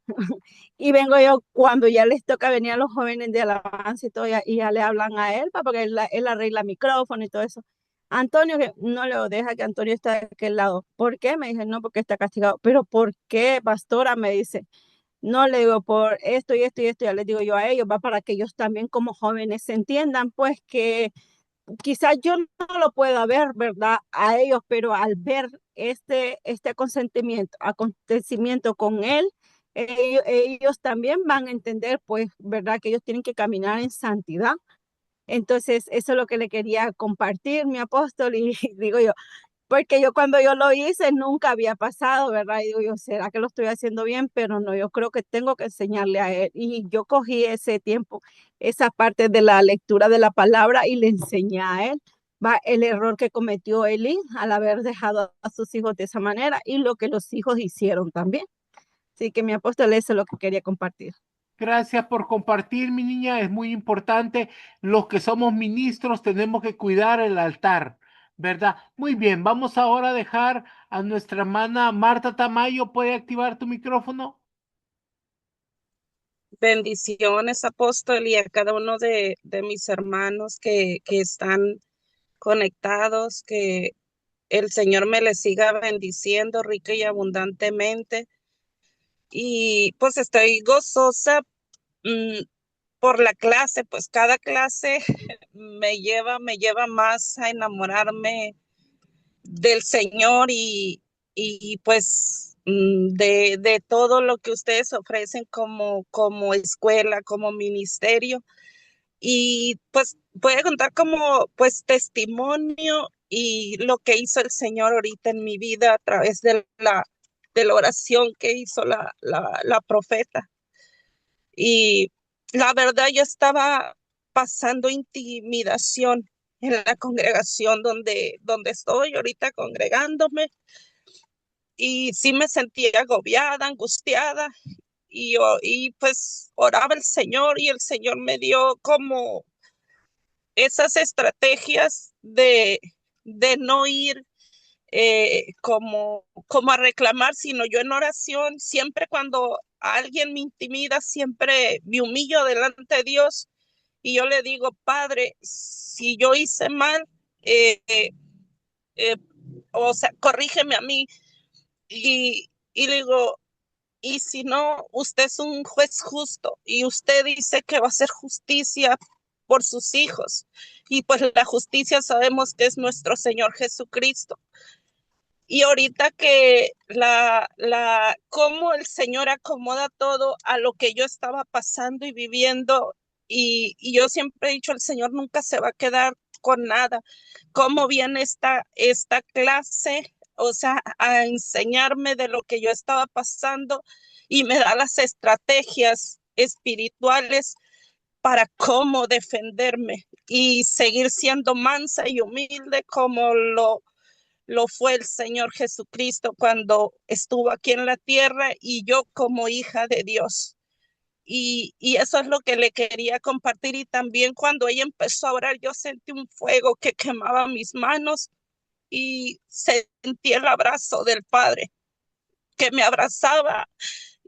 Y vengo yo cuando ya les toca venir a los jóvenes de alabanza y todo, y ya le hablan a él, porque él arregla micrófono y todo eso. Antonio, que no le deja que Antonio esté de aquel lado. ¿Por qué? Me dice, no, porque está castigado. ¿Pero por qué, pastora? Me dice. No le digo por esto y esto y esto, ya les digo yo a ellos, va para que ellos también como jóvenes se entiendan, pues que quizás yo no lo pueda ver, ¿verdad? A ellos, pero al ver este acontecimiento con él, ellos también van a entender, pues, ¿verdad? Que ellos tienen que caminar en santidad. Entonces, eso es lo que le quería compartir, mi apóstol, y digo yo, porque yo cuando yo lo hice nunca había pasado, ¿verdad? Y digo yo, ¿será que lo estoy haciendo bien? Pero no, yo creo que tengo que enseñarle a él. Y yo cogí ese tiempo, esa parte de la lectura de la palabra y le enseñé a él, va, el error que cometió Eli al haber dejado a sus hijos de esa manera y lo que los hijos hicieron también. Así que mi apóstol, eso es lo que quería compartir. Gracias por compartir, mi niña. Es muy importante. Los que somos ministros tenemos que cuidar el altar, ¿verdad? Muy bien, vamos ahora a dejar a nuestra hermana Marta Tamayo. ¿Puede activar tu micrófono? Bendiciones, apóstol, y a cada uno de mis hermanos que están conectados, que el Señor me les siga bendiciendo rica y abundantemente. Y pues estoy gozosa mm, por la clase, pues cada clase me lleva más a enamorarme del Señor y pues de todo lo que ustedes ofrecen como escuela, como ministerio. Y pues voy a contar como pues testimonio y lo que hizo el Señor ahorita en mi vida a través de la oración que hizo la profeta. Y la verdad yo estaba pasando intimidación en la congregación donde estoy ahorita congregándome y sí me sentía agobiada, angustiada y pues oraba el Señor y el Señor me dio como esas estrategias de no ir como a reclamar, sino yo en oración, siempre cuando alguien me intimida, siempre me humillo delante de Dios y yo le digo, Padre, si yo hice mal, eh, eh, o sea, corrígeme a mí y le digo, y si no, usted es un juez justo y usted dice que va a hacer justicia por sus hijos. Y pues la justicia sabemos que es nuestro Señor Jesucristo. Y ahorita que cómo el Señor acomoda todo a lo que yo estaba pasando y viviendo, y yo siempre he dicho, el Señor nunca se va a quedar con nada. ¿Cómo viene esta clase? O sea, a enseñarme de lo que yo estaba pasando y me da las estrategias espirituales para cómo defenderme y seguir siendo mansa y humilde como lo fue el Señor Jesucristo cuando estuvo aquí en la tierra y yo como hija de Dios. Y eso es lo que le quería compartir. Y también cuando ella empezó a orar, yo sentí un fuego que quemaba mis manos y sentí el abrazo del Padre que me abrazaba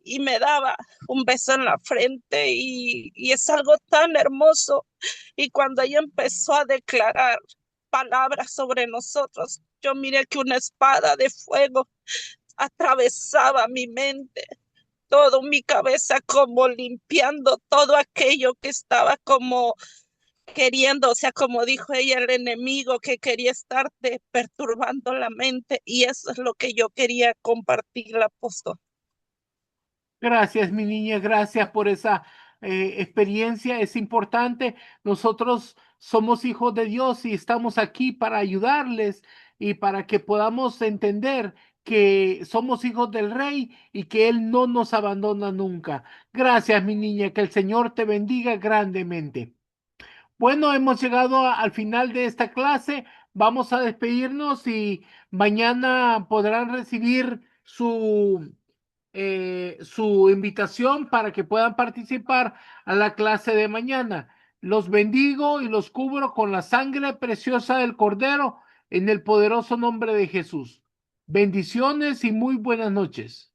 y me daba un beso en la frente y es algo tan hermoso. Y cuando ella empezó a declarar palabras sobre nosotros, yo miré que una espada de fuego atravesaba mi mente, todo mi cabeza, como limpiando todo aquello que estaba como queriendo, o sea, como dijo ella, el enemigo que quería estarte perturbando la mente. Y eso es lo que yo quería compartir, apóstol. Gracias, mi niña, gracias por esa experiencia. Es importante. Nosotros somos hijos de Dios y estamos aquí para ayudarles y para que podamos entender que somos hijos del Rey y que Él no nos abandona nunca. Gracias, mi niña, que el Señor te bendiga grandemente. Bueno, hemos llegado al final de esta clase. Vamos a despedirnos y mañana podrán recibir su invitación para que puedan participar a la clase de mañana. Los bendigo y los cubro con la sangre preciosa del Cordero en el poderoso nombre de Jesús. Bendiciones y muy buenas noches.